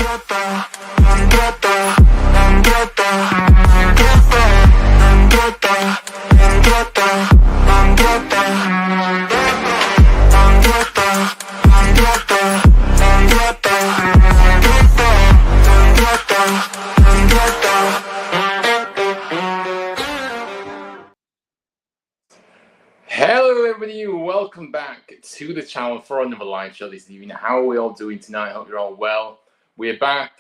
Hello everybody, welcome back to the channel for another live show this evening. How are we all doing tonight? I hope you're all well. We're back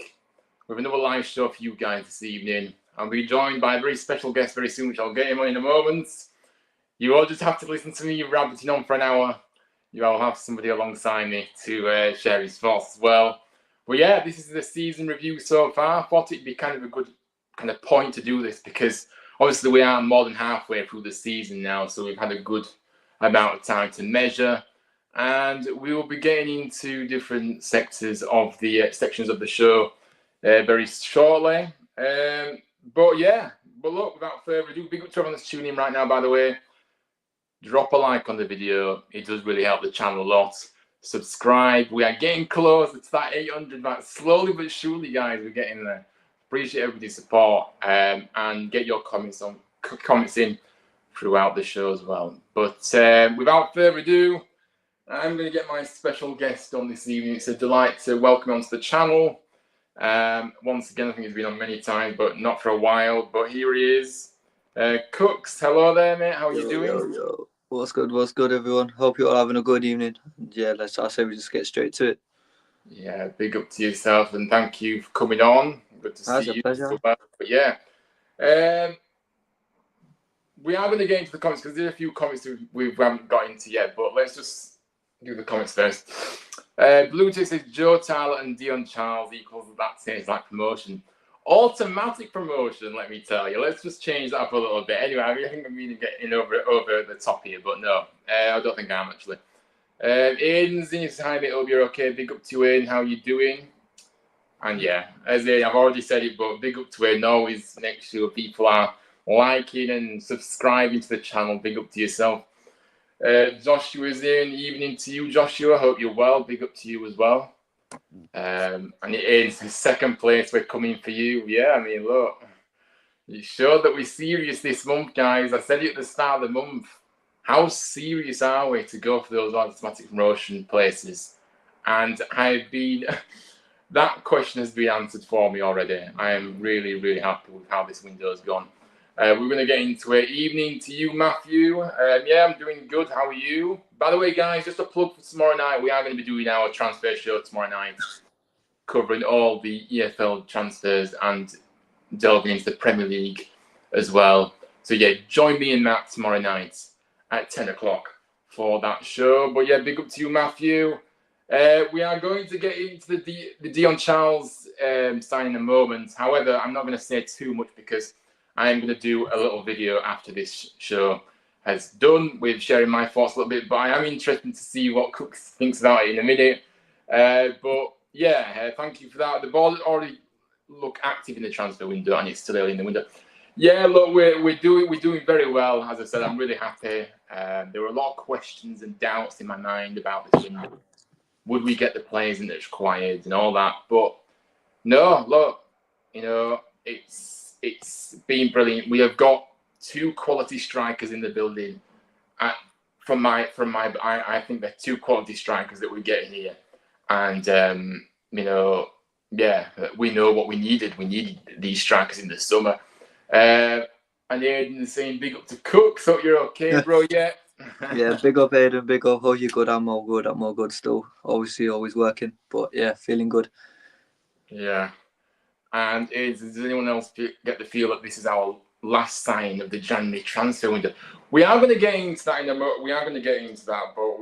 with another live show for you guys this evening. I'll be joined by a very special guest very soon, which I'll get him on in a moment. You all just have to listen to me rabbiting on for an hour. You all have somebody alongside me to share his thoughts as well. But yeah, this is the season review so far. I thought it'd be kind of a good kind of point to do this because obviously we are more than halfway through the season now, so we've had a good amount of time to measure, and we will be getting into different sectors of the sections of the show very shortly. But look, without further ado, big up to everyone that's tuning in right now, by the way. Drop a like on the video. It does really help the channel a lot. Subscribe. We are getting closer to that 800 mark. Slowly but surely, guys, we're getting there. Appreciate everybody's support, and get your comments in throughout the show as well. But without further ado, I'm going to get my special guest on this evening. It's a delight to welcome him onto the channel. Once again, I think he's been on many times, but not for a while. But here he is. Cookz, hello there, mate. How are you doing? Yo. What's good, everyone? Hope you're all having a good evening. Yeah, I say we just get straight to it. Yeah, big up to yourself, and thank you for coming on. Good to see you. Pleasure. But yeah, we are going to get into the comments because there's a few comments we haven't got into yet. But let's just do the comments first. Blue Tick says Joe Tyler and Dion Charles equals that tastes like promotion. Automatic promotion, let me tell you. Let's just change that up a little bit. Anyway, I think I'm meaning getting over the top here, but no, I don't think I am actually. Aiden's in his hi mate, hope you're okay. Big up to Aiden, how you doing? And yeah, as I've already said it, but big up to Aiden. Always make sure people are liking and subscribing to the channel. Big up to yourself. Joshua's in. Evening to you, Joshua. Hope you're well. Big up to you as well. And it is the second place. We're coming for you. Yeah, I mean, look, you showed that we're serious this month, guys. I said it at the start of the month. How serious are we to go for those automatic promotion places? And that question has been answered for me already. I am really, really happy with how this window has gone. We're going to get into it. Evening to you, Matthew. Yeah, I'm doing good. How are you? By the way, guys, just a plug for tomorrow night. We are going to be doing our transfer show tomorrow night, covering all the EFL transfers and delving into the Premier League as well. So yeah, join me and Matt tomorrow night at 10 o'clock for that show. But yeah, big up to you, Matthew. We are going to get into the Dion Charles sign in a moment. However, I'm not going to say too much because I am going to do a little video after this show has done with sharing my thoughts a little bit. But I am interested to see what Cookz thinks about it in a minute. But yeah, thank you for that. The ball already look active in the transfer window, and it's still early in the window. Yeah, look, we're doing very well. As I said, I'm really happy. There were a lot of questions and doubts in my mind about this window. Would we get the players in that's required and all that? But no, look, you know, it's been brilliant. We have got two quality strikers in the building. I think they're two quality strikers that we're getting here, and you know, yeah, we know what we needed. We needed these strikers in the summer. And Aiden is saying big up to Cookz. Hope you're okay, bro. Yeah. Yeah, big up Aiden, big up. Hope you're good. I'm all good still. Obviously, always working, but yeah, feeling good. Yeah. And does anyone else get the feel that this is our last sign of the January transfer window? We are going to get into that but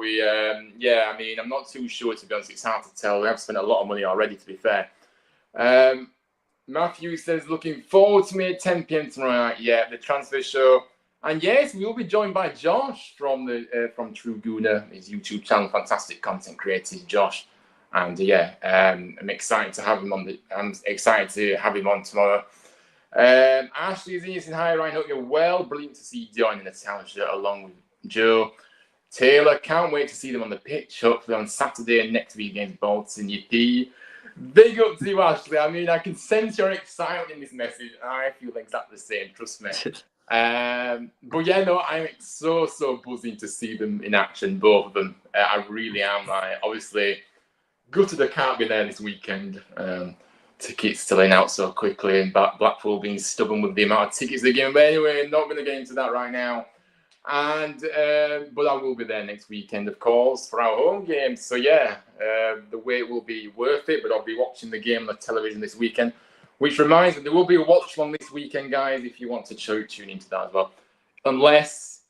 yeah, I mean, I'm not too sure, to be honest. It's hard to tell. We have spent a lot of money already, to be fair. Matthew says, looking forward to me at 10 p.m. tomorrow night. Yeah, the transfer show. And yes, we will be joined by Josh from True Gooner, his YouTube channel. Fantastic content creator, Josh. And yeah, I'm excited to have him on. I'm excited to have him on tomorrow. Ashley's in saying, hi Ryan, hope you're well. Brilliant to see you joining the town shirt along with Joe. Taylor, can't wait to see them on the pitch. Hopefully on Saturday and next week against Bolton. Yippee. Big up to you, Ashley. I mean, I can sense your excitement in this message. I feel exactly the same, trust me. But yeah, no, I'm so buzzing to see them in action, both of them. I really am. Obviously, gutted I can't be there this weekend. Tickets selling out so quickly, and Blackpool being stubborn with the amount of tickets they're giving. But anyway, not going to get into that right now. And but I will be there next weekend, of course, for our home game. So yeah, the wait will be worth it. But I'll be watching the game on the television this weekend. Which reminds me, there will be a watch along this weekend, guys. If you want to tune into that as well, unless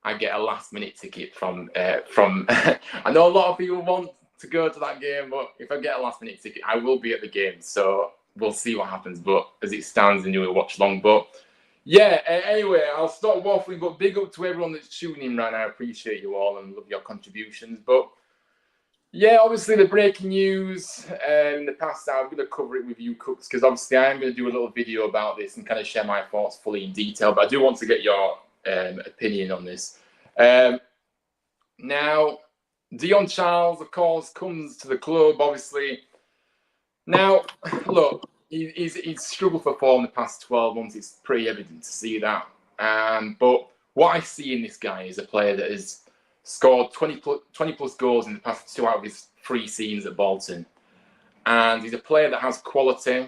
I get a last minute ticket from. I know a lot of people want to go to that game, but if I get a last minute ticket, I will be at the game. So we'll see what happens. But as it stands, the new watch along, but. Yeah, anyway, I'll stop waffling, but big up to everyone that's tuning in right now. I appreciate you all and love your contributions. But yeah, obviously the breaking news in the past hour, I'm going to cover it with you, Cookz, because obviously I am going to do a little video about this and kind of share my thoughts fully in detail. But I do want to get your opinion on this. Now, Dion Charles, of course, comes to the club, obviously. Now, look. He's struggled for form the past 12 months. It's pretty evident to see that. But what I see in this guy is a player that has scored 20 plus goals in the past 2 out of his 3 seasons at Bolton. And he's a player that has quality.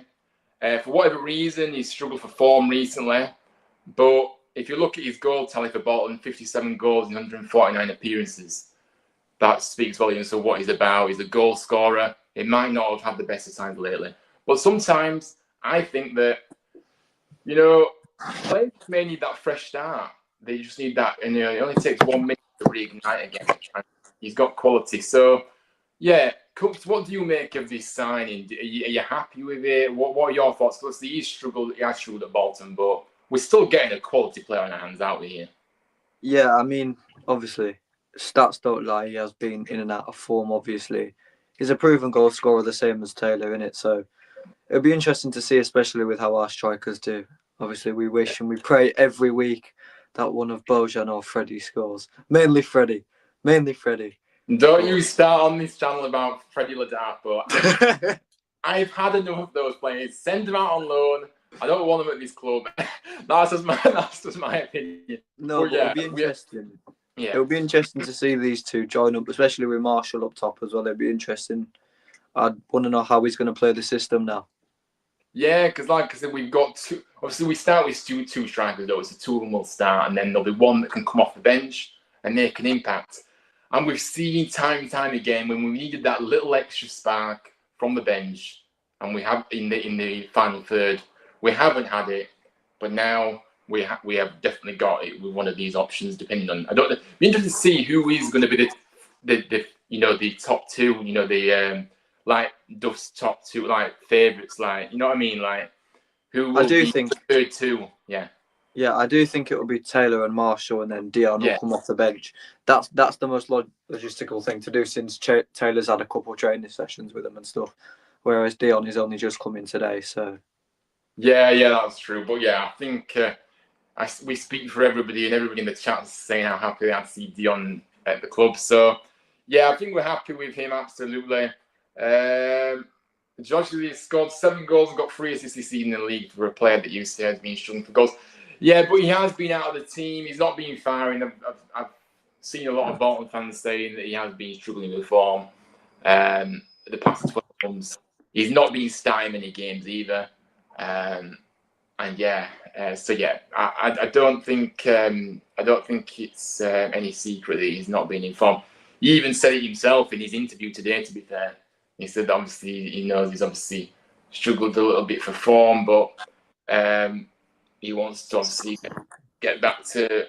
For whatever reason, he's struggled for form recently. But if you look at his goal tally for Bolton, 57 goals in 149 appearances. That speaks volumes of what he's about. He's a goal scorer. He might not have had the best of times lately. But sometimes I think that, players may need that fresh start. They just need that. And it only takes 1 minute to reignite again. He's got quality. So, yeah, Cookz, what do you make of this signing? Are you happy with it? What are your thoughts? Because he has struggled at Bolton, but we're still getting a quality player on our hands out here. Yeah, I mean, obviously, stats don't lie. He has been in and out of form, obviously. He's a proven goal scorer, the same as Taylor, innit? So it'll be interesting to see, especially with how our strikers do. Obviously, we wish and we pray every week that one of Bojan or Freddie scores. Mainly Freddie. Don't you start on this channel about Freddie Ladapo. I've had enough of those players. Send them out on loan. I don't want them at this club. That's just my opinion. No, but it'll be interesting. Yeah. It'll be interesting to see these two join up, especially with Marshall up top as well. It'll be interesting. I want to know how he's going to play the system now. Yeah, because like I said, we've got two. Obviously, we start with two strikers, though. So 2 of them will start, and then there'll be one that can come off the bench and make an impact. And we've seen time and time again when we needed that little extra spark from the bench, and we have in the final third, we haven't had it, but now we have definitely got it with one of these options. Depending on, I don't know. Be interested to see who is going to be the top two. Like Duff's top 2, like favourites, like, you know what I mean, like who will be third 2? Yeah, I do think it will be Taylor and Marshall, and then Dion will come off the bench. That's the most logistical thing to do since Taylor's had a couple of training sessions with him and stuff, whereas Dion is only just coming today. So yeah, that's true. But yeah, I think we speak for everybody, and everybody in the chat is saying how happy they are to see Dion at the club. So yeah, I think we're happy with him, absolutely. Josh has scored 7 goals and got 3 assists this season in the league for a player that used to has been struggling for goals. Yeah, but he has been out of the team. He's not been firing. I've seen a lot of Bolton fans saying that he has been struggling with form the past 12 months. He's not been starting many games either. I don't think it's any secret that he's not been in form. He even said it himself in his interview today, to be fair. He said that obviously he knows he's obviously struggled a little bit for form, but he wants to obviously get back to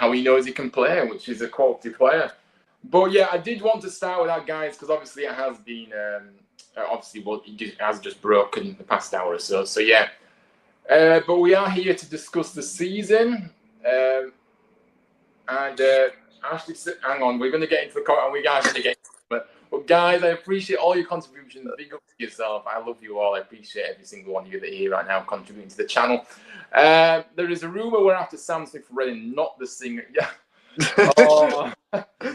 how he knows he can play, which is a quality player. But yeah, I did want to start with that, guys, because obviously it has been it has just broken the past hour or so. So yeah, but we are here to discuss the season, and Ashley, hang on, we're going to get into the comment, and we guys going to get. But guys, I appreciate all your contributions. Big up to yourself. I love you all. I appreciate every single one of you that are here right now contributing to the channel. There is a rumour we're after Sam Smith Redding, not the singer. Yeah.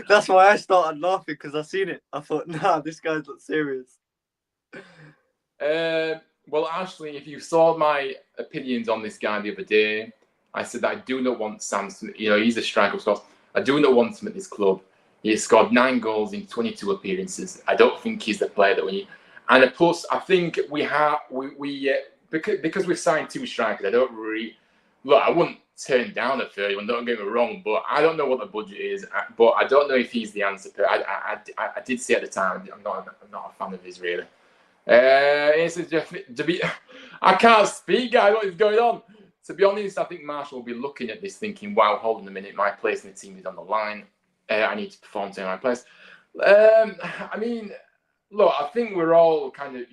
That's why I started laughing, because I seen it. I thought, nah, this guy's not serious. Well, Ashley, if you saw my opinions on this guy the other day, I said that I do not want Sam Smith. He's a striker, of course. I do not want him at this club. He has scored 9 goals in 22 appearances. I don't think he's the player that we need. And plus, I think because we've signed 2 strikers. I don't really look. I wouldn't turn down a 3rd one. Don't get me wrong, but I don't know what the budget is. But I don't know if he's the answer. I did say at the time I'm not a fan of his really. I can't speak, guys. What is going on? To be honest, I think Marshall will be looking at this thinking, wow, hold on a minute, my place in the team is on the line. I need to perform to my place. I mean, look, I think we're all kind of,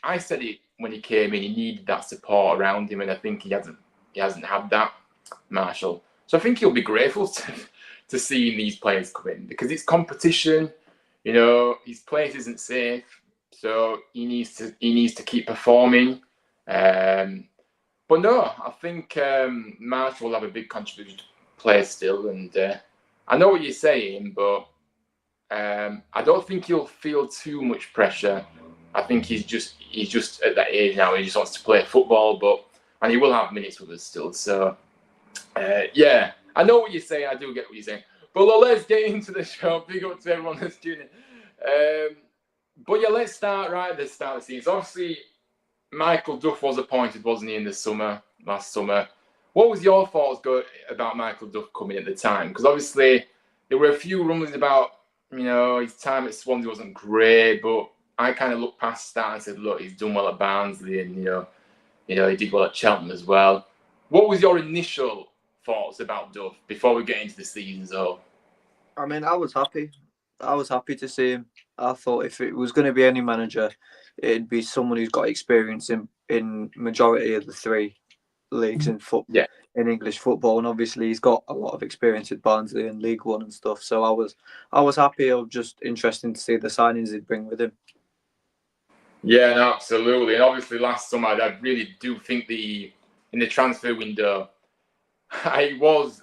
I said it when he came in, he needed that support around him, and I think he hasn't had that, Marshall. So I think he'll be grateful to seeing these players come in because it's competition. His place isn't safe, so he needs to keep performing. But no, I think Marshall will have a big contribution to play still. And I know what you're saying, but I don't think he'll feel too much pressure. I think he's just at that age now. He just wants to play football, and he will have minutes with us still. So yeah, I know what you're saying. I do get what you're saying. But let's get into the show. Big up to everyone that's tuning in. But yeah, let's start right at the start of the season. So obviously, Michael Duff was appointed, wasn't he, in the last summer? What was your thoughts about Michael Duff coming at the time? Because obviously, there were a few rumblings about, his time at Swansea wasn't great, but I kind of looked past that and said, look, he's done well at Barnsley and, he did well at Cheltenham as well. What was your initial thoughts about Duff before we get into the season as well? I mean, I was happy. I was happy to see him. I thought if it was going to be any manager, it'd be someone who's got experience in majority of the 3 leagues in in English football, and obviously he's got a lot of experience at Barnsley and League One and stuff. So I was happy. It was just interesting to see the signings he'd bring with him. Yeah, no, absolutely. And obviously last summer, I really do think in the transfer window,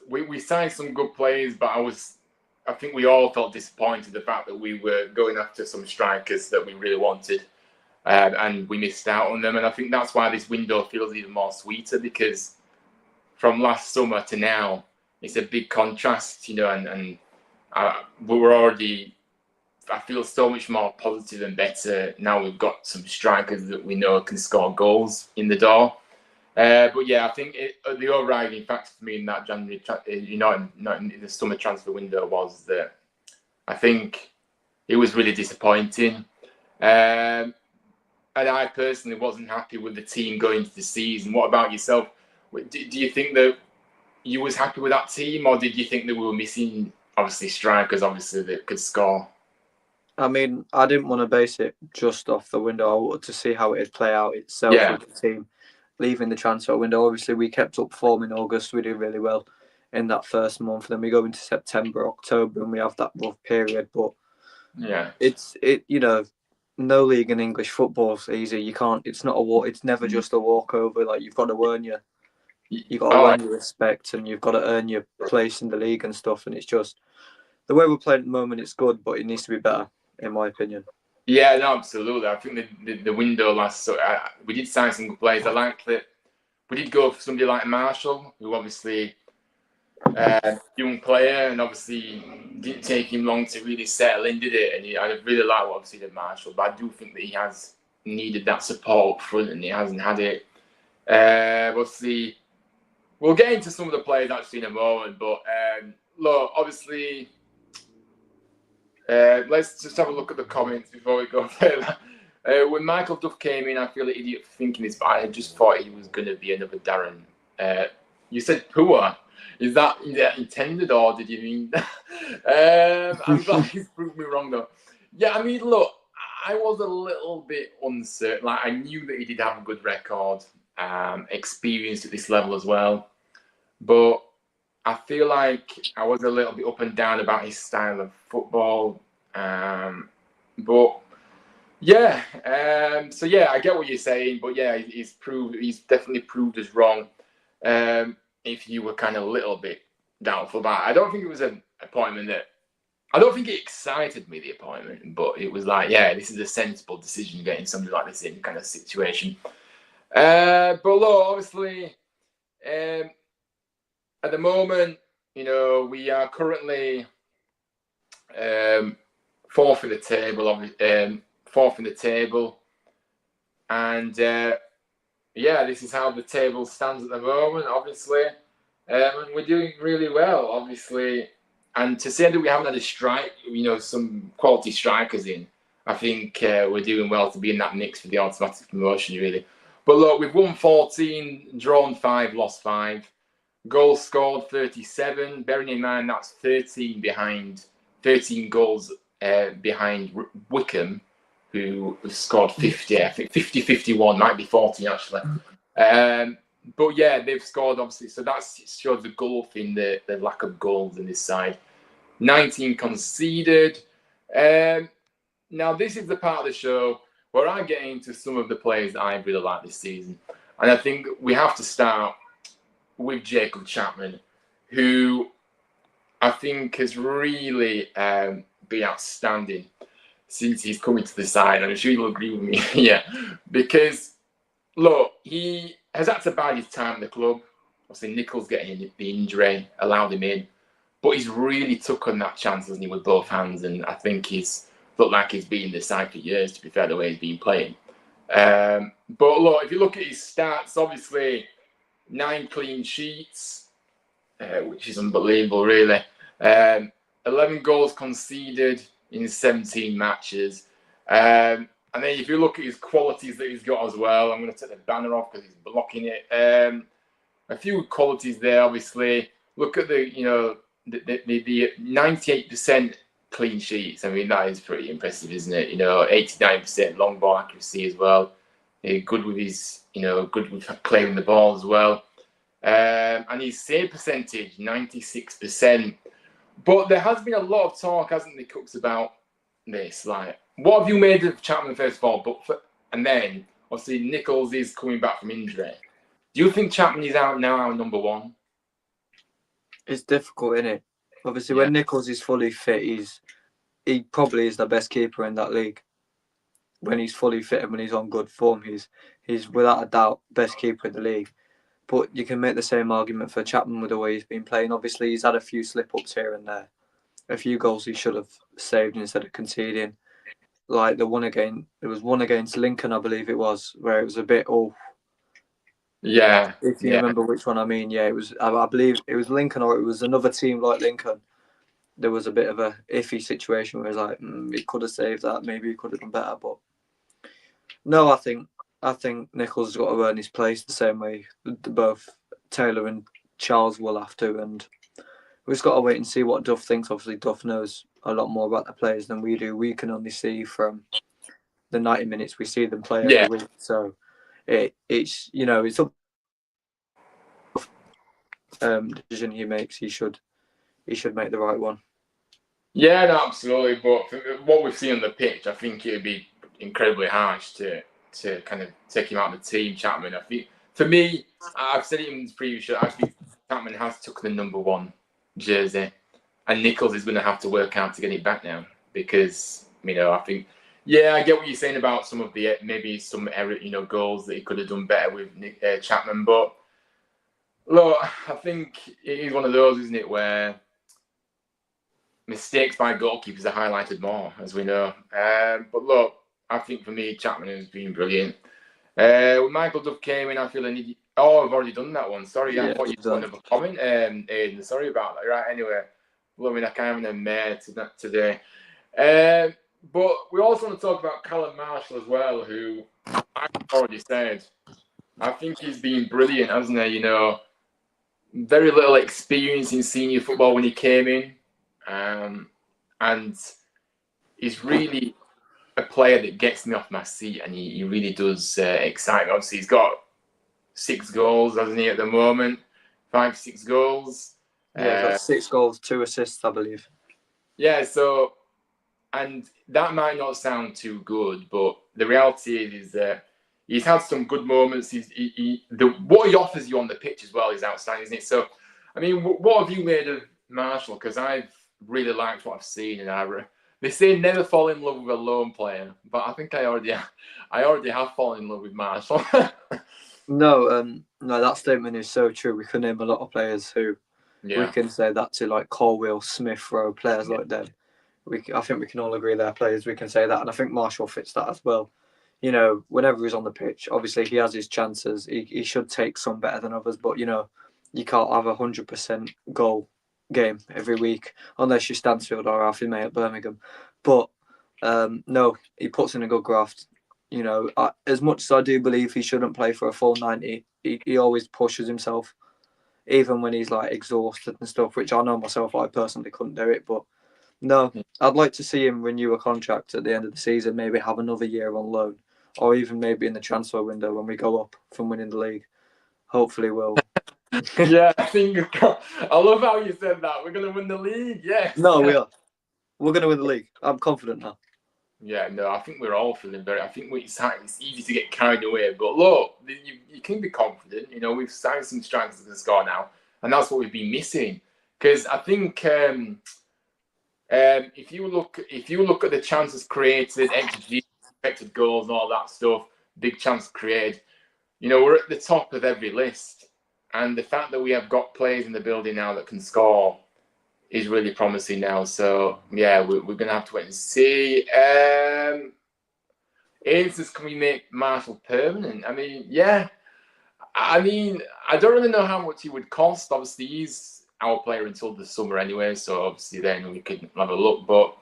we signed some good players, but I think we all felt disappointed the fact that we were going after some strikers that we really wanted, and we missed out on them. And I think that's why this window feels even more sweeter, because from last summer to now, it's a big contrast, and we're already. I feel so much more positive and better now. We've got some strikers that we know can score goals in the door. But yeah, I think the overriding factor for me in that January, not in the summer transfer window, was that I think it was really disappointing. And I personally wasn't happy with the team going into the season. What about yourself? Do you think that you was happy with that team, or did you think that we were missing, obviously, strikers, that could score? I mean, I didn't want to base it just off the window. I wanted to see how it'd play out itself with the team leaving the transfer window. Obviously, we kept up form in August. We did really well in that first month. Then we go into September, October, and we have that rough period. But it's no league in English football is easy. You can't. It's not a walk. It's never just a walkover. Like, you've got to earn your respect, and you've got to earn your place in the league and stuff. And it's just the way we're playing at the moment. It's good, but it needs to be better, in my opinion. Yeah, no, absolutely. I think the window we did sign some good players. I like that we did go for somebody like Marshall, who obviously young player, and obviously didn't take him long to really settle in, did it? And I really like what I've seen of Marshall, but I do think that he has needed that support up front, and he hasn't had it. We'll see. We'll get into some of the players actually in a moment, but look, obviously. Let's just have a look at the comments before we go further. When Michael Duff came in, I feel an idiot for thinking this, but I just thought he was going to be another Darren. You said poor. Is that intended, or did you mean? I'm glad he's proved me wrong, though. Yeah, I mean, look, I was a little bit uncertain. Like, I knew that he did have a good record, experience at this level as well, but I feel like I was a little bit up and down about his style of football. But yeah, so yeah, I get what you're saying, but yeah, he's definitely proved us wrong. If you were kind of a little bit doubtful about it. I don't think it was an appointment that I don't think it excited me, the appointment, but it was like, yeah, this is a sensible decision getting somebody like this in kind of situation. But look, obviously, at the moment, you know, we are currently fourth in the table, and yeah, this is how the table stands at the moment, obviously, and we're doing really well, obviously. And to say that we haven't had a strike, you know, some quality strikers in, I think we're doing well to be in that mix for the automatic promotion, really. But look, we've won 14, drawn 5, lost 5. Goals scored 37. Bearing in mind that's 13 goals behind Wickham, who scored 50. I think 50-51, might be 40 actually. But yeah, they've scored obviously, so that shows the gulf in the lack of goals in this side. 19 conceded. Now this is the part of the show where I get into some of the players that I really like this season, and I think we have to start with Jacob Chapman, who I think has really been outstanding since he's coming to the side. And I'm sure you'll agree with me, yeah, because look, he has had to bide his time in the club. Obviously, Nichols getting the injury allowed him in, but he's really took on that chance, hasn't he, with both hands? And I think he's looked like he's been in the side for years, to be fair, the way he's been playing. But look, if you look at his stats, obviously 9 clean sheets, which is unbelievable, really. 11 goals conceded in 17 matches. And then if you look at his qualities that he's got as well, I'm going to take the banner off because he's blocking it. A few qualities there, obviously. Look at the 98% clean sheets. I mean, that is pretty impressive, isn't it? 89% long ball accuracy as well. Good with his, good with clearing the ball as well. And his save percentage, 96%. But there has been a lot of talk, hasn't there, Cookz, about this? Like, what have you made of Chapman first of all? And then, obviously, Nichols is coming back from injury. Do you think Chapman is out now, our number one? It's difficult, isn't it? Obviously, when Nichols is fully fit, he probably is the best keeper in that league. When he's fully fit and when he's on good form, he's without a doubt best keeper in the league. But you can make the same argument for Chapman with the way he's been playing. Obviously, he's had a few slip-ups here and there. A few goals he should have saved instead of conceding. Like there was one against Lincoln, I believe it was, where it was a bit Yeah. If you remember which one I mean, yeah, it was. I believe it was Lincoln, or it was another team like Lincoln. There was a bit of a iffy situation where it was like, he could have saved that. Maybe he could have done better, but no, I think Nichols has got to earn his place the same way both Taylor and Charles will have to, and we've just got to wait and see what Duff thinks. Obviously, Duff knows a lot more about the players than we do. We can only see from the 90 minutes we see them play every week. So it's up decision he makes. He should make the right one. Yeah, no, absolutely. But for what we've seen on the pitch, I think it would be incredibly harsh to kind of take him out of the team, Chapman. I think for me, I've said it in the previous show, I think Chapman has took the number 1 jersey, and Nichols is going to have to work out to get it back now, because I think I get what you're saying about some of the maybe some error goals that he could have done better with Chapman, but look, I think it is one of those, isn't it, where mistakes by goalkeepers are highlighted more, as we know. But look, I think for me, Chapman has been brilliant. When Michael Duff came in, I feel I need. Oh, I've already done that one. Sorry, I thought you'd done another comment, Aidan. Sorry about that. Right, anyway. Well, I mean, I can't even admit to that today. But we also want to talk about Callum Marshall as well, who I've already said, I think he's been brilliant, hasn't he? Very little experience in senior football when he came in. And he's really a player that gets me off my seat, and he really does excite me. Obviously, he's got 6 goals, hasn't he, at the moment? 5-6 goals. Yeah, he's got 6 goals, 2 assists, I believe. Yeah, so, and that might not sound too good, but the reality is that he's had some good moments. What he offers you on the pitch as well is outstanding, isn't it? So, I mean, what have you made of Marshall? Because I've really liked what I've seen, and they say never fall in love with a lone player, but I think I already have fallen in love with Marshall. No, that statement is so true. We can name a lot of players who we can say that to, like Colwill, Smith Rowe, players like them. I think we can all agree they're players. We can say that, and I think Marshall fits that as well. You know, whenever he's on the pitch, obviously he has his chances. He should take some better than others, but you know, you can't have 100% goal game every week unless you're Stansfield or Alfie May at Birmingham. But no, he puts in a good graft. You know, as much as I do believe he shouldn't play for a full 90, he always pushes himself, even when he's like exhausted and stuff, which I know myself, I personally couldn't do it. But no, I'd like to see him renew a contract at the end of the season, maybe have another year on loan, or even maybe in the transfer window when we go up from winning the league. Hopefully we'll... Yeah, I love how you said that. We're going to win the league, yes. No, we are. We're going to win the league. I'm confident now. Yeah, no, I think we're all feeling I think it's easy to get carried away. But look, you can be confident. You know, we've signed some strikers to the score now, and that's what we've been missing. Because I think if you look at the chances created, XG, expected goals, all that stuff, big chance created, you know, we're at the top of every list. And the fact that we have got players in the building now that can score is really promising now. So, yeah, we're going to have to wait and see. Ian says, can we make Marshall permanent? I mean, yeah. I mean, I don't really know how much he would cost. Obviously, he's our player until the summer anyway, so obviously then we can have a look. But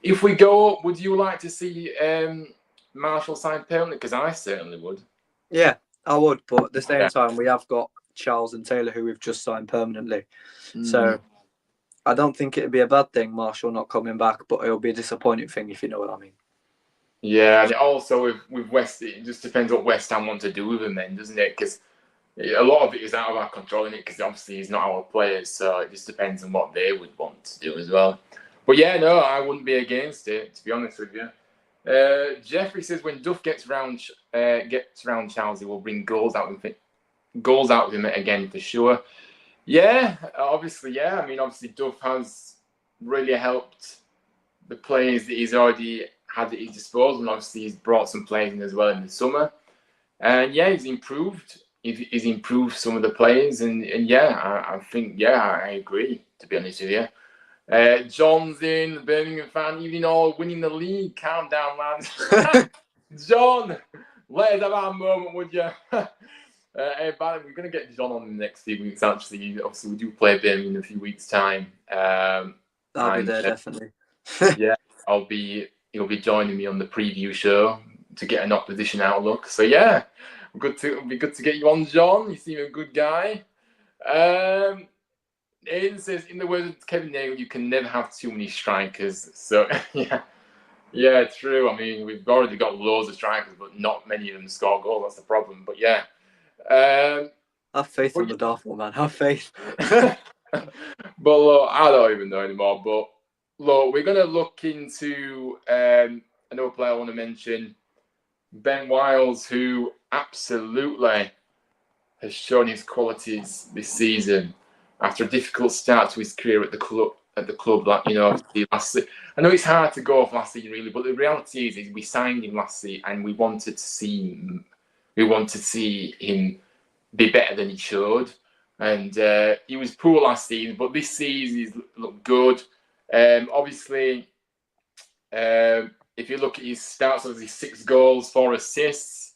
if we go up, would you like to see Marshall sign permanently? Because I certainly would. Yeah, I would. But at the same time, we have got Charles and Taylor, who we've just signed permanently. So I don't think it'd be a bad thing, Marshall not coming back, but it'll be a disappointing thing, if you know what I mean. Yeah, and also with West, it just depends what West Ham want to do with him then, doesn't it? Because a lot of it is out of our control, in it, because obviously he's not our player, so it just depends on what they would want to do as well. But yeah, no, I wouldn't be against it, to be honest with you. Jeffrey says when Duff gets round Charles, he will bring goals out with him again for sure. Yeah, obviously, yeah. I mean, obviously Duff has really helped the players that he's already had at his disposal, and obviously he's brought some players in as well in the summer. And yeah, he's improved. He's improved some of the players, and yeah, I think, yeah, I agree, to be honest with you. John's in, the Birmingham fan, evening all, winning the league. Calm down, man. John, let us have our moment, would you? We're going to get John on the next few weeks, actually. Obviously, we do play Birmingham in a few weeks' time. I'll be there, definitely. Yeah, he'll be joining me on the preview show to get an opposition outlook. So, yeah, it'll be good to get you on, John. You seem a good guy. Aiden says, in the words of Kevin Nagle, you can never have too many strikers. So, yeah, true. I mean, we've already got loads of strikers, but not many of them score goals. That's the problem. But, yeah. Have faith in the Dartmoor, man. Have faith. But, look, I don't even know anymore. But, look, we're going to look into another player I want to mention, Ben Wiles, who absolutely has shown his qualities this season. After a difficult start to his career at the club, like, you know, last season. I know it's hard to go off last season, really, but the reality is we signed him last season, and we wanted to see him be better than he showed. And he was poor last season, but this season he's looked good. Obviously, if you look at his stats, obviously 6 goals, 4 assists.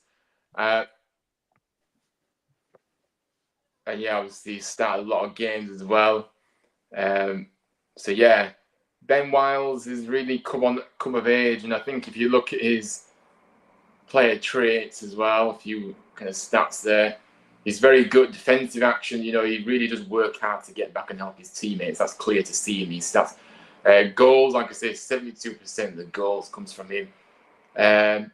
And yeah, obviously he started a lot of games as well. So yeah, Ben Wiles has really come of age, and I think if you look at his player traits as well, a few kind of stats there, he's very good defensive action. You know, he really does work hard to get back and help his teammates. That's clear to see in these stats. Goals, like I say, 72% of the goals comes from him. Yeah.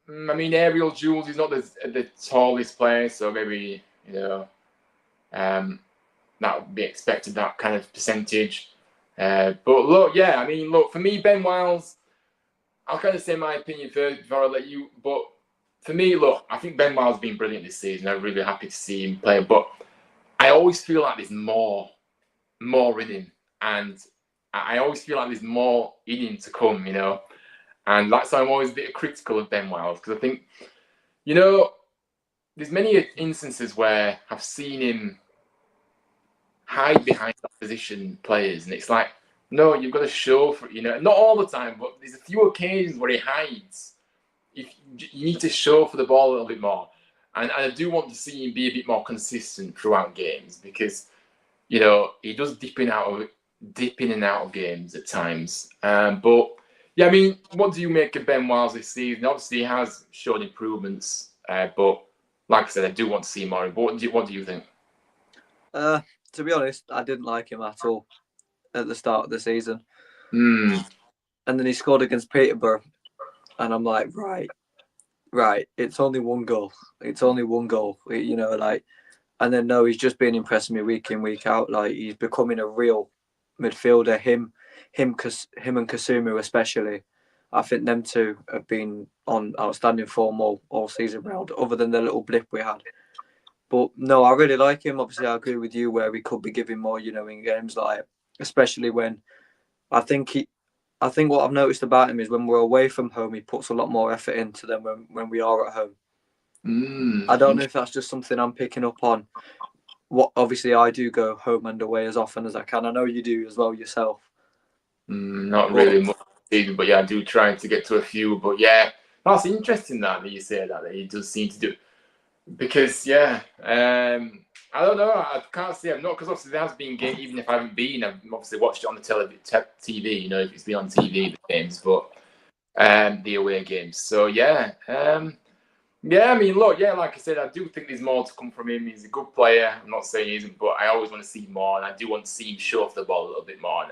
I mean, aerial duels, he's not the tallest player, so maybe, you know, that would be expected, that kind of percentage. But look, yeah, I mean, look, for me, Ben Wiles, I'll kind of say my opinion first before I let you, but for me, look, I think Ben Wiles has been brilliant this season. I'm really happy to see him play, but I always feel like there's more. more in him, and I always feel like there's more in him to come, and that's why I'm always a bit critical of Ben Wiles, because I think, there's many instances where I've seen him hide behind opposition players, and it's like, no, you've got to show for not all the time, but there's a few occasions where he hides. You need to show for the ball a little bit more, and I do want to see him be a bit more consistent throughout games, because he does dip in and out of games at times. But yeah, I mean, what do you make of Ben Wiles this season? Obviously, he has shown improvements, but like I said, I do want to see more. But what do you think? To be honest, I didn't like him at all at the start of the season. Mm. And then he scored against Peterborough, and I'm like, right, it's only one goal. And then no, he's just been impressing me week in, week out. Like, he's becoming a real midfielder. Him and Kasumu especially. I think them two have been on outstanding form all season round, other than the little blip we had. But no, I really like him. Obviously, I agree with you where we could be giving more, in games like, especially when I think what I've noticed about him is when we're away from home, he puts a lot more effort into them when we are at home. I don't know if that's just something I'm picking up on. What obviously I do go home and away as often as I can. I know you do as well yourself. Not really much, but yeah, I do try to get to a few. But yeah, that's interesting that you say that he does seem to do. Because I don't know. I can't say I'm not, because obviously there has been games. Even if I haven't been, I've obviously watched it on the TV. If it's been on TV, the games, but the away games. So yeah. I mean, look, like I said, I do think there's more to come from him. He's a good player. I'm not saying he isn't, but I always want to see more, and I do want to see him show off the ball a little bit more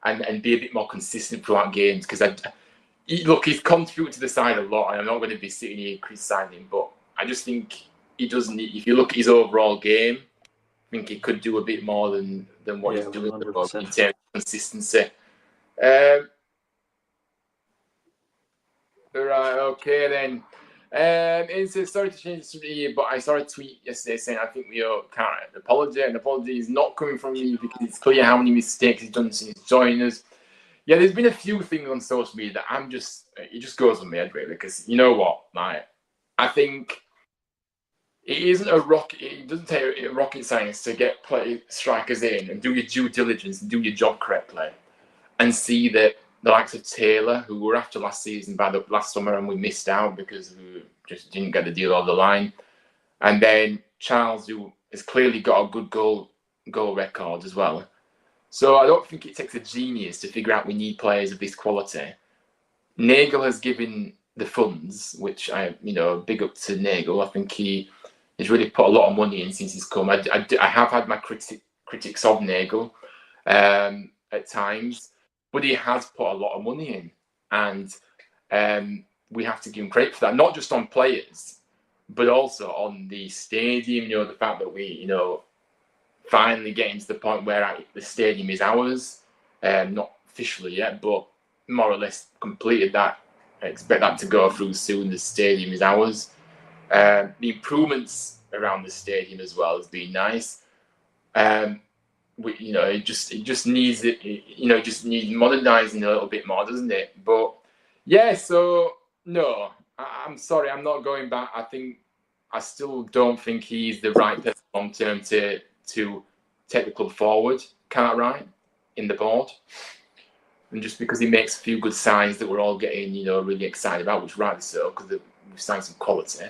and be a bit more consistent throughout games. Because he's contributed to the side a lot, and I'm not going to be sitting here criticising him, but I just think he does need. If you look at his overall game, I think he could do a bit more than what he's doing in terms of consistency. Right, okay then. It says, sorry to change the subject here, but I saw a tweet yesterday saying I think we owe Carrot an apology. An apology is not coming from me because it's clear how many mistakes he's done since joining us. Yeah, there's been a few things on social media that it just goes on my head, really, because you know what, I think it doesn't take a rocket science to get strikers in and do your due diligence and do your job correctly and see that the likes of Taylor, who were after last season by the last summer, and we missed out because we just didn't get the deal over the line. And then Charles, who has clearly got a good goal record as well. So I don't think it takes a genius to figure out we need players of this quality. Nagel has given the funds, which big up to Nagel. I think he has really put a lot of money in since he's come. I have had my critics of Nagel at times, but he has put a lot of money in, and we have to give him credit for that. Not just on players, but also on the stadium. The fact that we, finally getting to the point where the stadium is ours, not officially yet, but more or less completed that. I expect that to go through soon. The stadium is ours. The improvements around the stadium as well has been nice. It just needs just needs modernizing a little bit more, doesn't it? But yeah, so no, I'm sorry, I'm not going back. I still don't think he's the right person long term to take the club forward. Cartwright in the board, and just because he makes a few good signs that we're all getting really excited about, which rightly so, because we've signed some quality.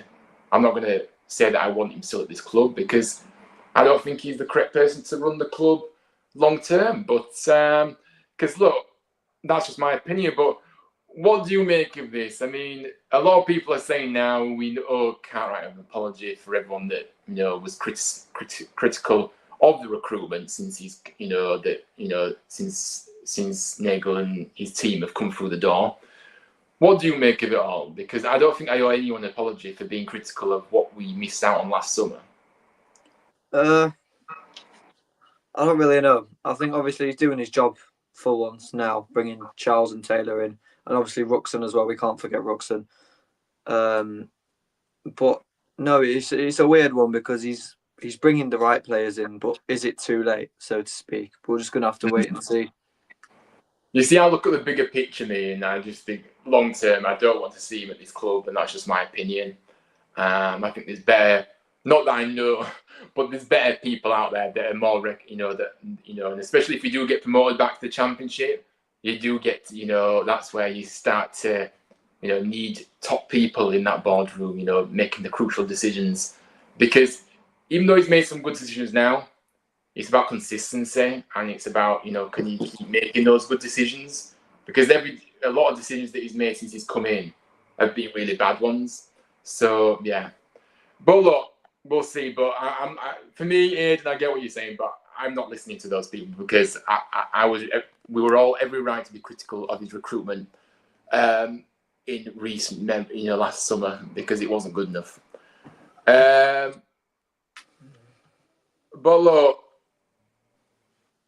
I'm not going to say that I want him still at this club, because I don't think he's the correct person to run the club long term. But because look, that's just my opinion. But what do you make of this? I mean, a lot of people are saying now we can't write an apology for everyone that was critical of the recruitment since he's since Nagel and his team have come through the door. What do you make of it all? Because I don't think I owe anyone an apology for being critical of what we missed out on last summer. I don't really know. I think obviously he's doing his job for once now, bringing Charles and Taylor in, and obviously Ruxon as well. We can't forget Ruxon. But no, it's a weird one because he's he's bringing the right players in, but is it too late, so to speak? We're just going to have to wait and see. You see, I look at the bigger picture, me, and I just think long term, I don't want to see him at this club, and that's just my opinion. I think there's better, not that I know, but there's better people out there that are more, and especially if you do get promoted back to the Championship, you do get, that's where you start to, need top people in that boardroom, making the crucial decisions. Because even though he's made some good decisions now, it's about consistency, and it's about, can he keep making those good decisions? Because a lot of decisions that he's made since he's come in have been really bad ones. So yeah, but look, we'll see. But for me, Aiden, I get what you're saying, but I'm not listening to those people because we were all every right to be critical of his recruitment in recent, last summer because it wasn't good enough. But look,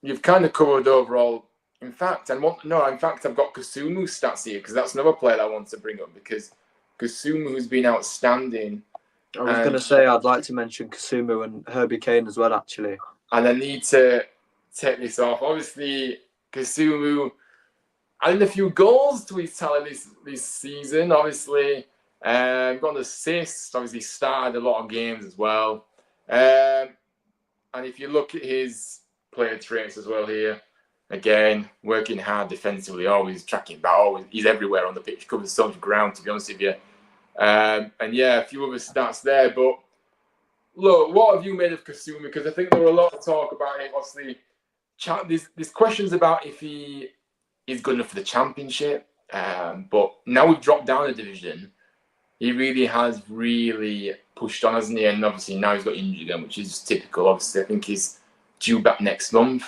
you've kind of covered overall. In fact, I've got Kasumu's stats here because that's another player that I want to bring up because Kasumu has been outstanding. I was going to say I'd like to mention Kasumu and Herbie Kane as well, actually. And I need to take this off. Obviously, Kasumu added a few goals to his talent this season. Obviously, got an assist. Obviously, started a lot of games as well. And if you look at his player traits as well here, again, working hard defensively, always tracking back, he's everywhere on the pitch, covers so much ground, to be honest with you. And yeah, a few other stats there. But look, what have you made of Kasumi? Because I think there were a lot of talk about it. Obviously, there's questions about if he is good enough for the Championship. But now we've dropped down a division. He really has pushed on, hasn't he? And obviously now he's got injured again, which is typical. Obviously, I think he's due back next month.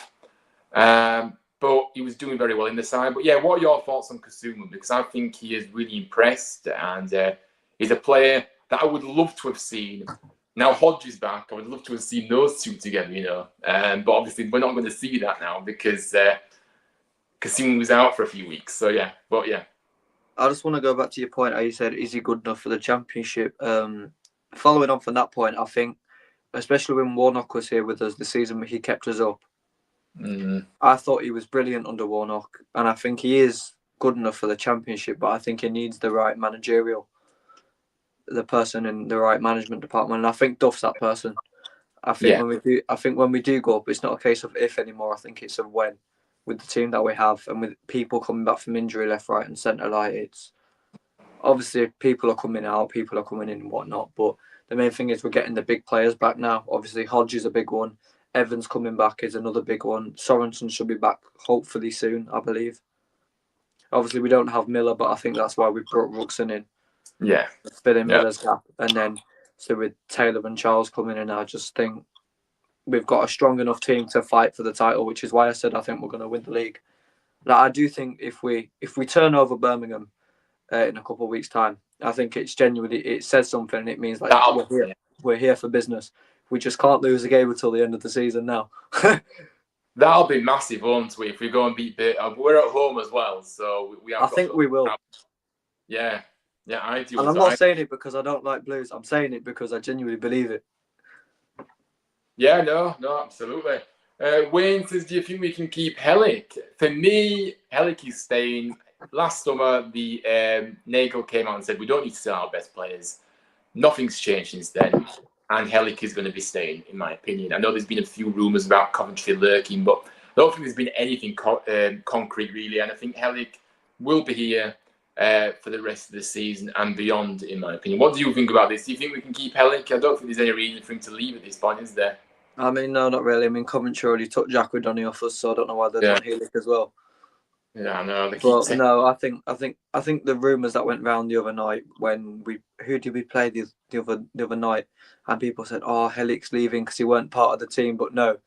But he was doing very well in the side. But yeah, what are your thoughts on Kasuma? Because I think he is really impressed, and he's a player that I would love to have seen. Now Hodge is back. I would love to have seen those two together, But obviously, we're not going to see that now because Kasuma was out for a few weeks. So yeah, but yeah. I just want to go back to your point. How you said, is he good enough for the Championship? Following on from that point, I think, especially when Warnock was here with us the season he kept us up, I thought he was brilliant under Warnock, and I think he is good enough for the Championship. But I think he needs the right the person in the right management department. And I think Duff's that person. I think when we do go up, it's not a case of if anymore. I think it's a when. With the team that we have, and with people coming back from injury left, right, and centre, it's obviously people are coming out, people are coming in and whatnot. But the main thing is we're getting the big players back now. Obviously, Hodge is a big one. Evans coming back is another big one. Sorensen should be back hopefully soon, I believe. Obviously, we don't have Miller, but I think that's why we brought Ruxin in. Yeah. Fill in Miller's gap. And then, so with Taylor and Charles coming in, I just think we've got a strong enough team to fight for the title, which is why I said I think we're going to win the league. I do think if we turn over Birmingham in a couple of weeks' time, I think it says something, and it means we're here for business. We just can't lose a game until the end of the season now. That'll be massive, won't we? If we go and beat we're at home as well, so we have. I think we will. Yeah, I do. And I'm not saying it because I don't like Blues. I'm saying it because I genuinely believe it. Yeah, no, absolutely. Wayne says, do you think we can keep Helic? For me, Helic is staying. Last summer, the Nagel came out and said, we don't need to sell our best players. Nothing's changed since then. And Helic is going to be staying, in my opinion. I know there's been a few rumours about Coventry lurking, but I don't think there's been anything concrete, really. And I think Helic will be here for the rest of the season and beyond, in my opinion. What do you think about this? Do you think we can keep Helic? I don't think there's any reason for him to leave at this point, is there? I mean, no, not really. I mean, Coventry already took Jack Donny off us, so I don't know why they don't Helic as well. Yeah, I know. No, I think the rumours that went round the other night when who did we play the other night, and people said, "Oh, Helic's leaving because he weren't part of the team," but no,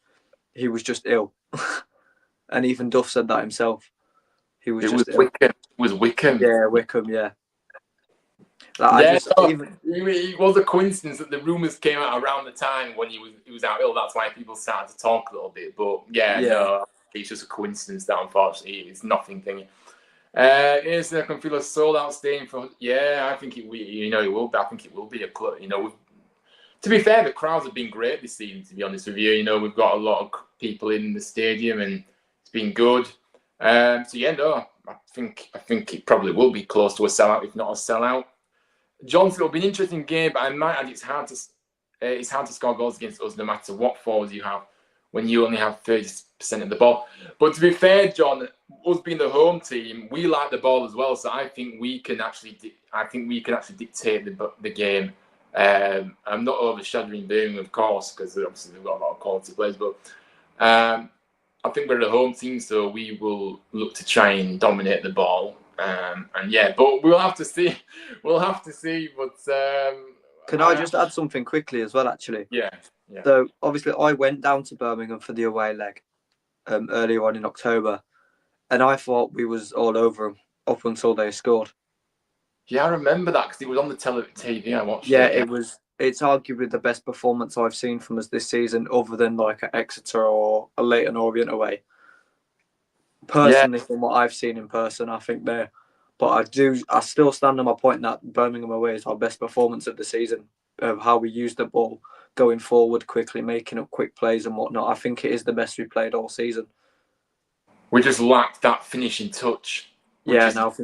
he was just ill, and even Duff said that himself. He was just ill. Wickham. It was Wickham. Yeah, Wickham. Yeah. It was a coincidence that the rumours came out around the time when he was out ill. That's why people started to talk a little bit. But no, it's just a coincidence that unfortunately it's nothing thingy. Here's I can feel a sold out staying for. Yeah, I think it will. It will be. I think it will be a club. To be fair, the crowds have been great this season, to be honest with you. You know, we've got a lot of people in the stadium and it's been good. So yeah, no, I think it probably will be close to a sellout, if not a sellout. Johnson, it'll be an interesting game, but I might add it's hard to score goals against us no matter what forwards you have when you only have 30% of the ball. But to be fair, John, us being the home team, we like the ball as well. So I think we can actually dictate the game. I'm not overshadowing Birmingham, of course, because obviously they've got a lot of quality players. But I think we're the home team, so we will look to try and dominate the ball. And yeah, but we'll have to see. We'll have to see. But can I just add something quickly as well, actually? Yeah. So obviously, I went down to Birmingham for the away leg earlier on in October, and I thought we was all over them up until they scored. Yeah, I remember that because it was on the TV. I watched it. Yeah, it was. It's arguably the best performance I've seen from us this season, other than like an Exeter or a Leyton Orient away. Personally, from what I've seen in person, I think they're. But I still stand on my point that Birmingham away is our best performance of the season, of how we use the ball, going forward quickly, making up quick plays and whatnot. I think it is the best we played all season. We just lacked that finishing touch. Which has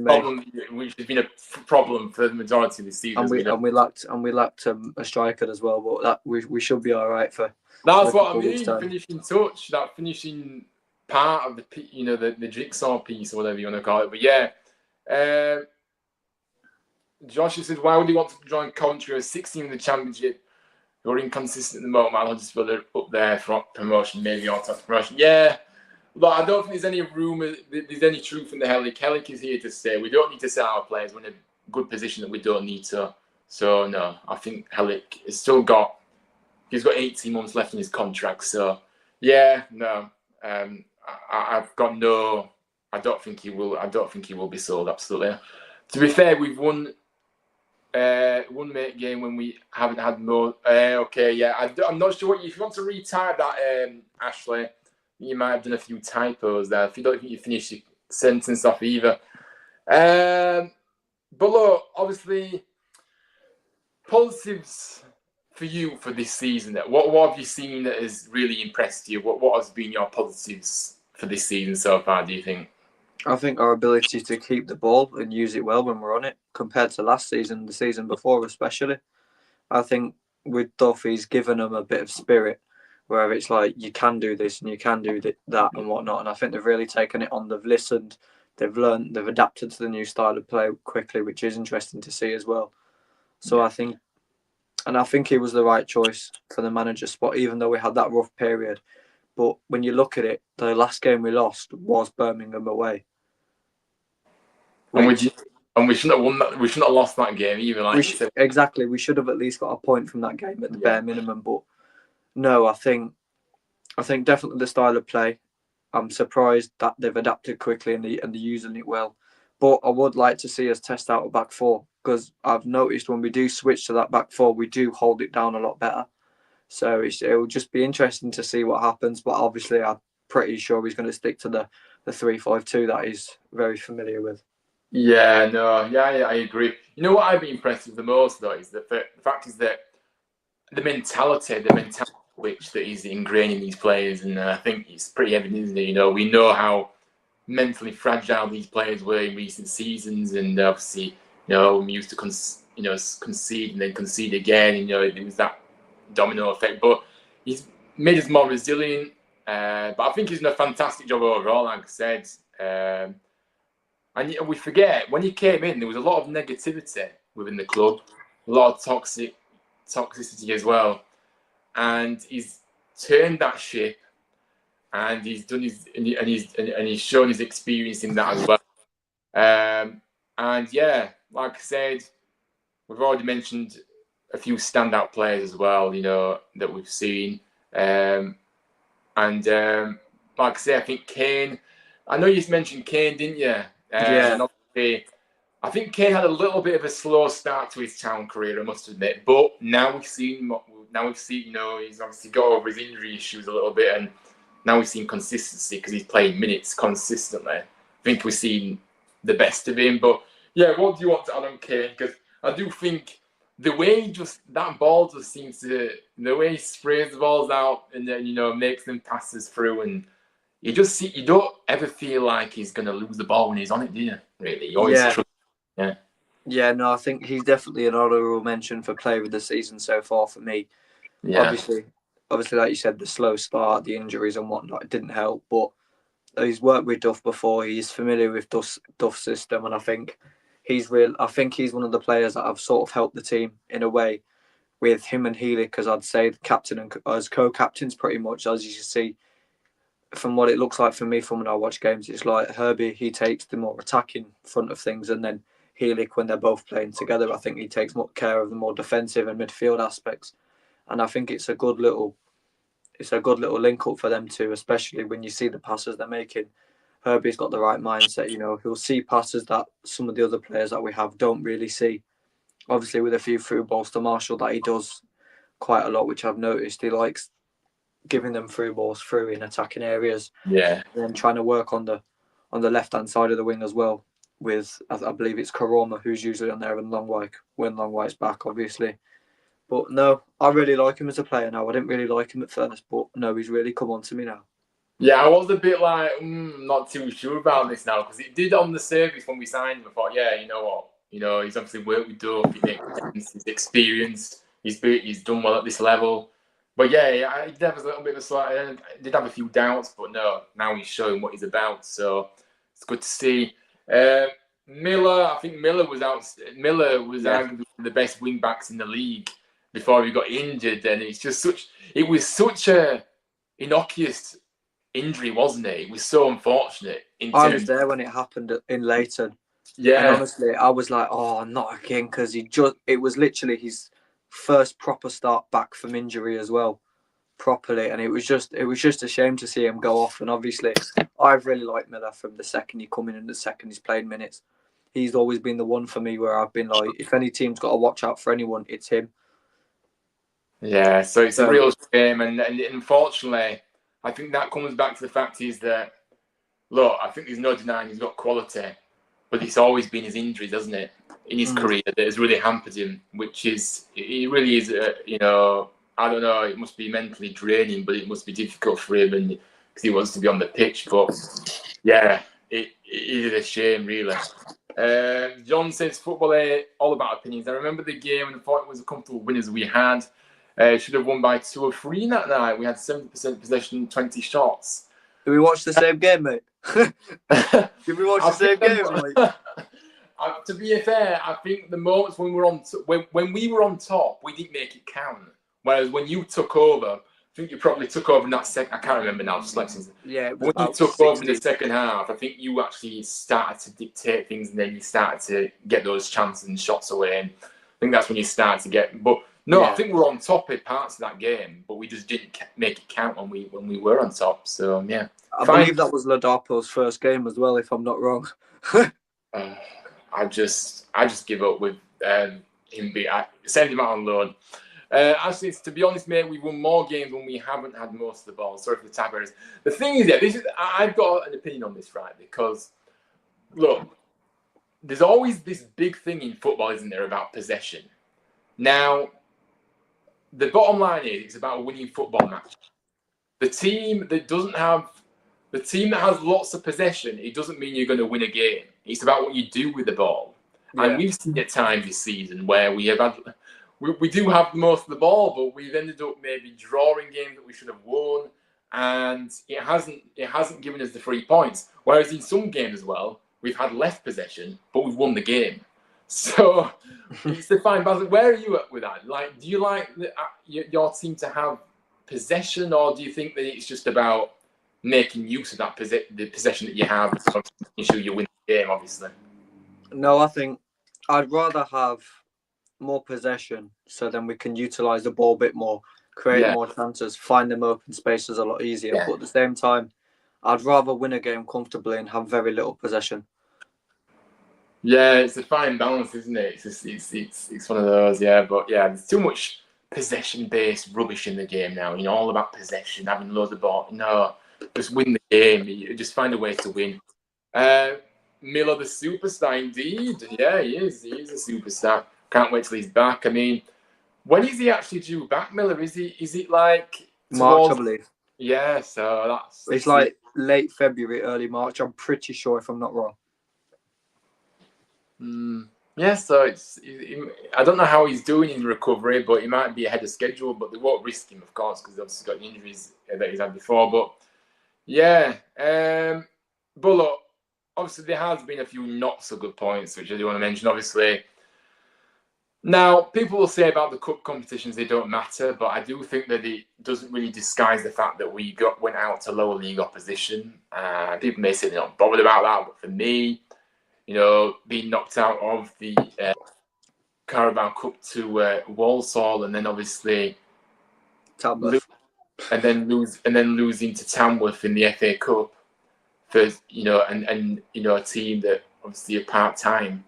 been a problem for the majority of the season. And we lacked a striker as well, but that we should be all right for. That's what I mean. Finishing touch, that finishing part of the jigsaw piece or whatever you want to call it. But yeah, Josh said, why would you want to join Coventry or 16 in the Championship? Who are inconsistent at the moment. Huddersfield are up there for promotion, maybe automatic promotion. Yeah. Look, I don't think there's any rumour, there's any truth in the Hellick. Hellick is here to stay. We don't need to sell our players. We're in a good position that we don't need to. So, no, I think Hellick has still got, he's got 18 months left in his contract. So, yeah, no, I've got no, I don't think he will be sold, absolutely. To be fair, we've won one mate game when we haven't had more. Okay, yeah, I'm not sure if you want to retype that, Ashley. You might have done a few typos there. If you don't think you finished your sentence off either. But look, obviously, positives for you for this season. What have you seen that has really impressed you? What has been your positives for this season so far, do you think? I think our ability to keep the ball and use it well when we're on it, compared to last season, the season before especially. I think with Duffy's given them a bit of spirit, where it's like, you can do this and you can do that and whatnot. And I think they've really taken it on. They've listened, they've learned, they've adapted to the new style of play quickly, which is interesting to see as well. So I think it was the right choice for the manager spot, even though we had that rough period. But when you look at it, the last game we lost was Birmingham away. And we shouldn't have won that. We shouldn't have lost that game either. Exactly. We should have at least got a point from that game at the bare minimum. But no, I think definitely the style of play. I'm surprised that they've adapted quickly and they're using it well. But I would like to see us test out a back four, because I've noticed when we do switch to that back four, we do hold it down a lot better. So it will just be interesting to see what happens. But obviously, I'm pretty sure he's going to stick to the 3-5-2 that he's very familiar with. Yeah, I agree. You know what I've been impressed with the most, though, is the fact is that the mentality which that he's ingraining these players, and I think it's pretty evident, isn't it? You know, we know how mentally fragile these players were in recent seasons, and obviously, you know, we used to concede and then concede again. You know, it was that domino effect. But he's made us more resilient. But I think he's done a fantastic job overall, like I said. And we forget, when he came in, there was a lot of negativity within the club, a lot of toxicity as well. And he's turned that ship, and he's done he's shown his experience in that as well. And yeah, like I said, we've already mentioned a few standout players as well, you know, that we've seen. Like I say, I think Kane. I know you mentioned Kane, didn't you? Yeah. I think Kane had a little bit of a slow start to his town career, I must admit. But now we've seen, you know, he's obviously got over his injury issues a little bit, and now we've seen consistency because he's playing minutes consistently. I think we've seen the best of him. But yeah, what do you want to add on Kane? Because I do think the way that ball just seems to, the way he sprays the balls out and then, makes them passes through, and you don't ever feel like he's going to lose the ball when he's on it, do you? Really? You always trust. Yeah. Yeah, no, I think he's definitely an honourable mention for player of the season so far for me. Yeah. Obviously, like you said, the slow start, the injuries and whatnot, it didn't help. But he's worked with Duff before. He's familiar with Duff's system, and I think he's real. I think he's one of the players that have sort of helped the team in a way with him and Healy, because I'd say the captain and as co-captains pretty much, as you can see from what it looks like for me from when I watch games. It's like Herbie, he takes the more attacking front of things, and then Healy, when they're both playing together, I think he takes more care of the more defensive and midfield aspects. And I think it's a good little link up for them too, especially when you see the passes they're making. Herbie's got the right mindset, he'll see passes that some of the other players that we have don't really see. Obviously, with a few through balls to Marshall that he does quite a lot, which I've noticed. He likes giving them through balls through in attacking areas. Yeah. And then trying to work on the left hand side of the wing as well. With I believe it's Karoma who's usually on there, and Longwhite when Longwhite's back, obviously. But no, I really like him as a player now. I didn't really like him at first, but no, he's really come on to me now. Yeah, I was a bit like, not too sure about this now, because it did on the surface when we signed him. I thought, yeah, you know what? He's obviously worked with Duff, he makes sense, he's experienced, he's done well at this level. But yeah, I did have a little bit of I did have a few doubts, but no, now he's showing what he's about, so it's good to see. Miller, I think Miller was arguably the best wing backs in the league before he got injured, and it was such a innocuous injury, wasn't it? It was so unfortunate. I was there when it happened in Leighton. Yeah. And honestly, I was like, oh, not again, because it was literally his first proper start back from injury as well, properly. And it was just a shame to see him go off. And obviously, I've really liked Miller from the second he come in and the second he's played minutes. He's always been the one for me where I've been like, if any team's got to watch out for anyone, it's him. Yeah, so it's a real shame. And unfortunately, I think that comes back to the fact is that, look, I think there's no denying he's got quality, but it's always been his injuries, hasn't it, in his career that has really hampered him, it really is, I don't know, it must be mentally draining, but it must be difficult for him because he wants to be on the pitch. But yeah, it is a shame, really. John says, football all about opinions. I remember the game and I thought it was a comfortable win as we had. Should have won by 2 or 3 that night. We had 70% possession, 20 shots. Did we watch the same game, mate? Did we watch the same game, mate? To be fair, I think the moments when we were on top, we didn't make it count. Whereas when you took over, I think you probably took over in that second. I can't remember now. Yeah. When you took over in the second half, I think you actually started to dictate things, and then you started to get those chances and shots away. And I think that's when you started to get. But no, I think we were on top in parts of that game, but we just didn't make it count when we were on top. So yeah, I believe that was Ladapo's first game as well, if I'm not wrong. I just give up with him. Send him out on loan. Actually, to be honest, mate, we've won more games when we haven't had most of the ball. Sorry for the type errors. The thing is, I've got an opinion on this, right? Because look, there's always this big thing in football, isn't there, about possession. Now, the bottom line is it's about winning football matches. The team that has lots of possession, it doesn't mean you're going to win a game. It's about what you do with the ball. Yeah. And we've seen at times this season where we do have most of the ball, but we've ended up maybe drawing games that we should have won, and it hasn't given us the 3 points. Whereas in some games as well, we've had less possession, but we've won the game. So it's a fine balance. Where are you at with that? Like, do you like your team to have possession, or do you think that it's just about making use of that the possession that you have, making sure you win the game, obviously? No, I think I'd rather have more possession, so then we can utilise the ball a bit more, create more chances, find them open spaces a lot easier. But at the same time, I'd rather win a game comfortably and have very little possession. Yeah, it's a fine balance, isn't it? It's one of those, But there's too much possession-based rubbish in the game now. All about possession, having loads of ball. No, just win the game. You just find a way to win. Miller, the superstar, indeed. Yeah, he is. He is a superstar. Can't wait till he's back. I mean, when is he actually due back, Miller? Is it like March, I towards? believe. Yeah, so It's like late February, early March. I'm pretty sure, if I'm not wrong. Yeah, so I don't know how he's doing in recovery, but he might be ahead of schedule. But they won't risk him, of course, because he's obviously got the injuries that he's had before. But yeah, but look, obviously there has been a few not so good points, which I do want to mention. Obviously, now people will say about the cup competitions they don't matter, but I do think that it doesn't really disguise the fact that we went out to lower league opposition. People may say they're not bothered about that, but for me, you know, being knocked out of the Carabao Cup to Walsall, and then obviously Tamworth. losing to Tamworth in the FA Cup for and a team that obviously are part time.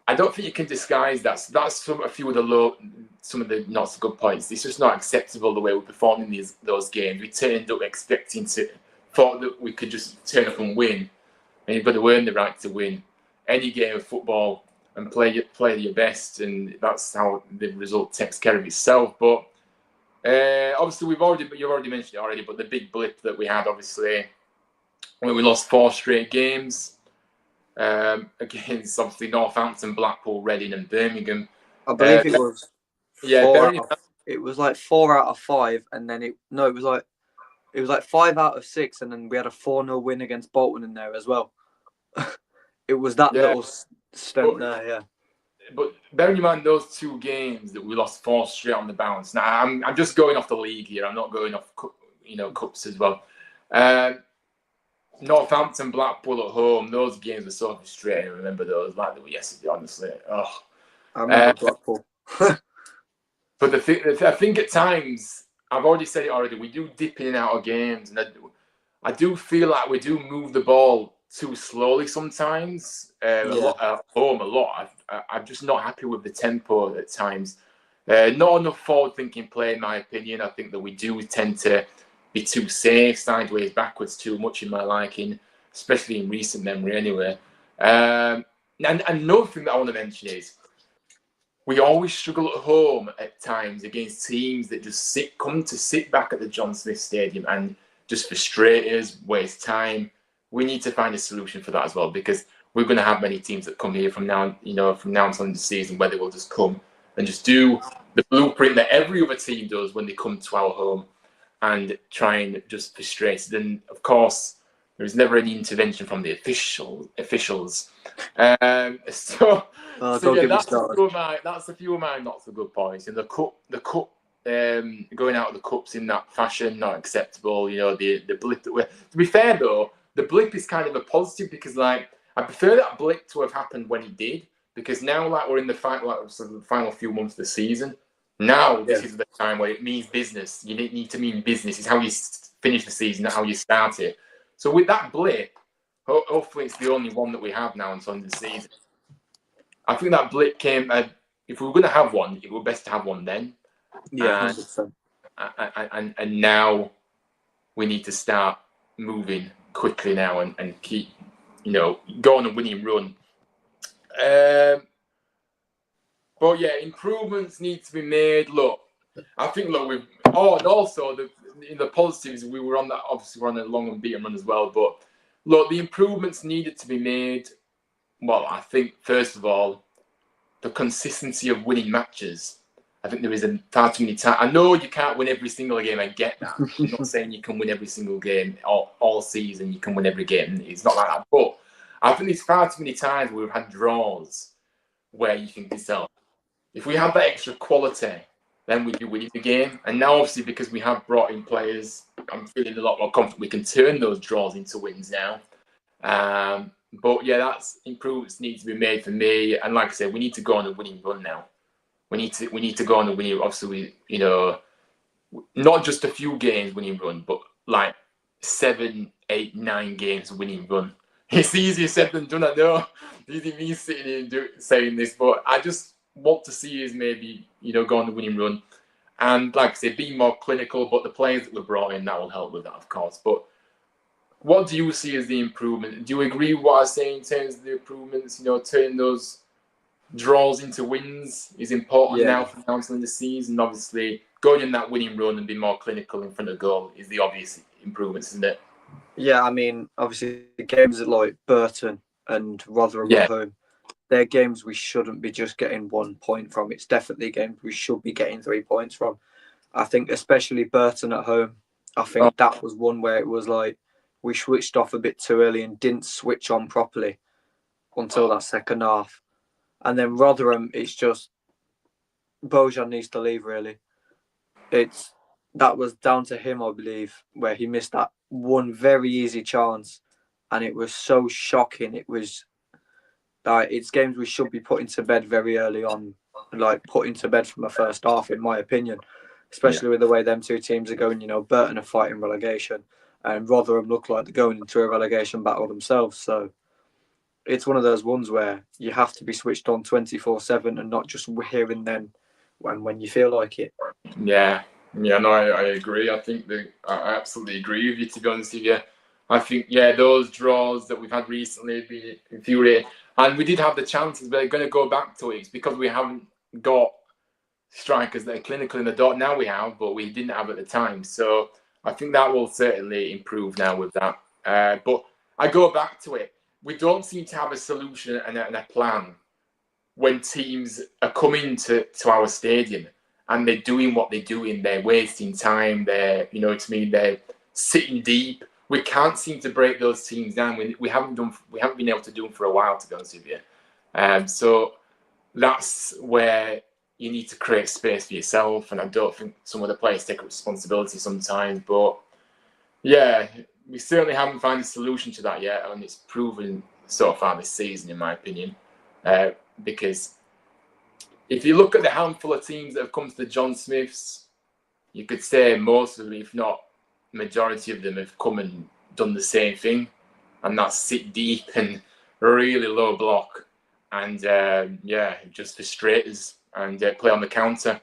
I don't think you can disguise that. So that's some of the not so good points. It's just not acceptable the way we performed in those games. We turned up thought that we could just turn up and win, and you've got to earn the right to win any game of football and play your best, and that's how the result takes care of itself. But obviously, you've already mentioned it already. But the big blip that we had, obviously, when we lost 4 straight games against obviously Northampton, Blackpool, Reading, and Birmingham. I believe it was. Yeah, it was like 4 out of 5, and then it was like 5 out of 6, and then we had a 4-0 win against Bolton in there as well. It was that little stunt there, yeah. But bearing in mind those 2 games that we lost 4 straight on the bounce. Now I'm just going off the league here. I'm not going off cups as well. Northampton, Blackpool at home. Those games were so frustrating. I remember those like they were yesterday. Honestly, I remember Blackpool. But I think at times, I've already said it already, we do dip in and out of games. And I do feel like we do move the ball too slowly sometimes. A lot at home, a lot. I'm just not happy with the tempo at times. Not enough forward-thinking play, in my opinion. I think that we do tend to be too safe, sideways, backwards too much in my liking, especially in recent memory anyway. And another thing that I want to mention is, we always struggle at home at times against teams that just come to sit back at the John Smith Stadium and just frustrate us, waste time. We need to find a solution for that as well, because we're going to have many teams that come here from now until the season where they will just come and just do the blueprint that every other team does when they come to our home and try and just frustrate. Then, of course, there is never any intervention from the officials. That's a few of my not so good points. And the cup, going out of the cups in that fashion, not acceptable. You know, the blip that to be fair though, the blip is kind of a positive, because like I prefer that blip to have happened when it did, because now like we're in the final few months of the season. Now this is the time where it means business. You need to mean business. It's how you finish the season, not how you start it. So with that blip, hopefully it's the only one that we have now until the end of the season. I think that blip came. If we were going to have one, it would be best to have one then. Yeah, 100%. And now we need to start moving quickly now and keep, go on a winning run. But yeah, improvements need to be made. Look, I think and also in the positives, we were on that. Obviously, we're on a long unbeaten run as well. But look, the improvements needed to be made. Well, I think first of all, the consistency of winning matches. I think there is far too many times. I know you can't win every single game. I get that. I'm not saying you can win every single game all season. You can win every game. It's not like that. But I think there's far too many times where we've had draws where you think to yourself, if we have that extra quality, then we'd be winning the game. And now, obviously, because we have brought in players, I'm feeling a lot more confident we can turn those draws into wins now. But yeah, that's improvements need to be made for me. And like I said, we need to go on a winning run now. We need to go on a winning. Obviously, not just a few games winning run, but like 7, 8, 9 games winning run. It's easier said than done. I know. It's easy me sitting here saying this, but I just want to see us maybe go on the winning run, and like I said, be more clinical. But the players that were brought in, that will help with that, of course. But what do you see as the improvement? Do you agree with what I say in terms of the improvements? Turn those draws into wins is important Yeah. now for Council in the season. Obviously, going in that winning run and being more clinical in front of goal is the obvious improvements, isn't it? Yeah, I mean, obviously, the games like Burton and Rotherham Yeah. at home, they're games we shouldn't be just getting 1 point from. It's definitely games we should be getting 3 points from. I think, especially Burton at home, I think that was one where it was like we switched off a bit too early and didn't switch on properly until that second half. And then Rotherham, it's just Bojan needs to leave, really. That was down to him, I believe, where he missed that one very easy chance, and it was so shocking. It was like it's games we should be putting to bed very early on, like putting to bed from the first half, in my opinion. Especially with the way them two teams are going. You know, Burton are fighting relegation, and Rotherham look like they're going into a relegation battle themselves. So it's one of those ones where you have to be switched on 24/7 and not just here and then when you feel like it. Yeah, no, I agree. I think I absolutely agree with you, to be honest with you. I think, those draws that we've had recently have been infuriating. And we did have the chances, but they're going to go back to it. It's because we haven't got strikers that are clinical in the dot. Now we have, but we didn't have at the time. So I think that will certainly improve now with that. But I go back to it. We don't seem to have a solution and a plan when teams are coming to our stadium and they're doing what they're doing. They're wasting time. They're sitting deep. We can't seem to break those teams down. We haven't been able to do them for a while, to be honest with you. So that's where you need to create space for yourself. And I don't think some of the players take responsibility sometimes. But yeah, we certainly haven't found a solution to that yet, and it's proven so far this season, in my opinion. Because if you look at the handful of teams that have come to the John Smiths, you could say most of them, if not majority of them, have come and done the same thing, and that's sit deep and really low block, and just frustrate us and play on the counter.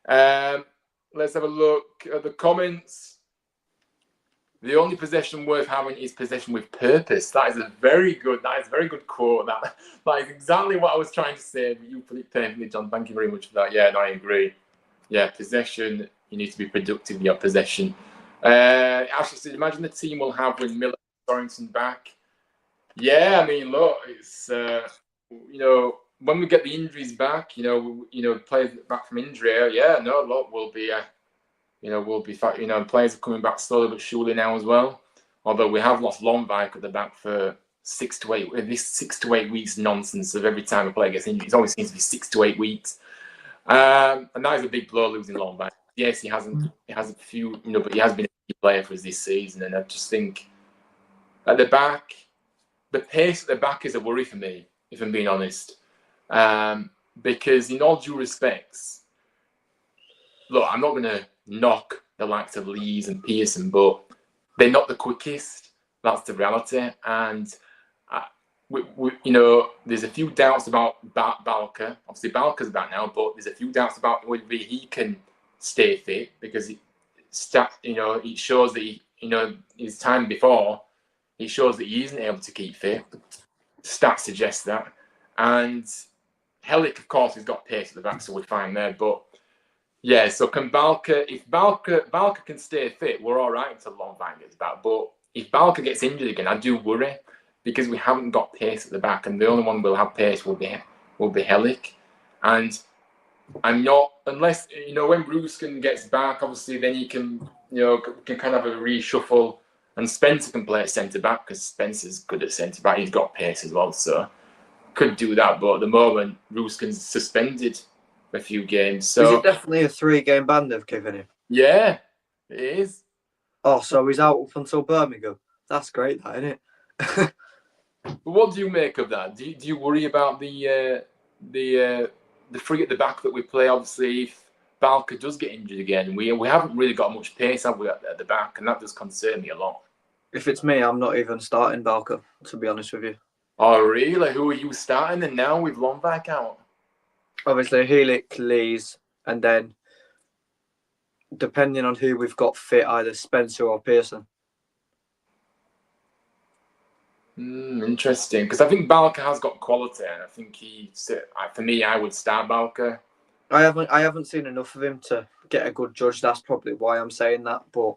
Let's have a look at the comments. The only possession worth having is possession with purpose. That is a very good quote. That is exactly what I was trying to say. But you put it perfectly, John. Thank you very much for that. Yeah, no, I agree. Yeah, possession. You need to be productive in your possession. Ashley said, imagine the team will have with Miller and Sorensen back. Yeah, I mean, look, it's when we get the injuries back, players back from injury. Yeah, no, look, we'll be. Players are coming back slowly but surely now as well. Although we have lost Longvik at the back for 6 to 8. This 6 to 8 weeks nonsense of every time a player gets injured, it always seems to be 6 to 8 weeks. And that is a big blow, losing Longvik. Yes, he has a few, but he has been a key player for us this season. And I just think at the back, the pace at the back is a worry for me, if I'm being honest. Because in all due respects, look, I'm not going to knock the likes of Lees and Pearson, but they're not the quickest. That's the reality. And, there's a few doubts about Balker. Obviously, Balker's back now, but there's a few doubts about whether he can stay fit because it shows that his time before, he shows that he isn't able to keep fit. Stats suggest that. And Hellick, of course, has got pace at the back, so we're fine there. But yeah, so can if Balker can stay fit, we're all right until Longvik gets back. But if Balker gets injured again, I do worry because we haven't got pace at the back, and the only one we'll have pace will be Hellick. And I'm not, unless when Ruskin gets back, obviously then he can kind of have a reshuffle, and Spencer can play at centre back because Spencer's good at centre back. He's got pace as well, so could do that. But at the moment, Ruskin's suspended a few games. So is it definitely a 3-game ban they've given him? Yeah, it is. Oh, so he's out up until Birmingham. That's great, that, isn't it? But what do you make of that? Do you worry about the three at the back that we play? Obviously, if Balker does get injured again, we haven't really got much pace, have we, at the back, and that does concern me a lot. If it's me, I'm not even starting Balker, to be honest with you. Oh, really? Who are you starting then now with Longvik out? Obviously, Helix, Lees, and then depending on who we've got fit, either Spencer or Pearson. Interesting, because I think Balka has got quality, and I think for me, I would start Balka. I haven't seen enough of him to get a good judge. That's probably why I'm saying that. But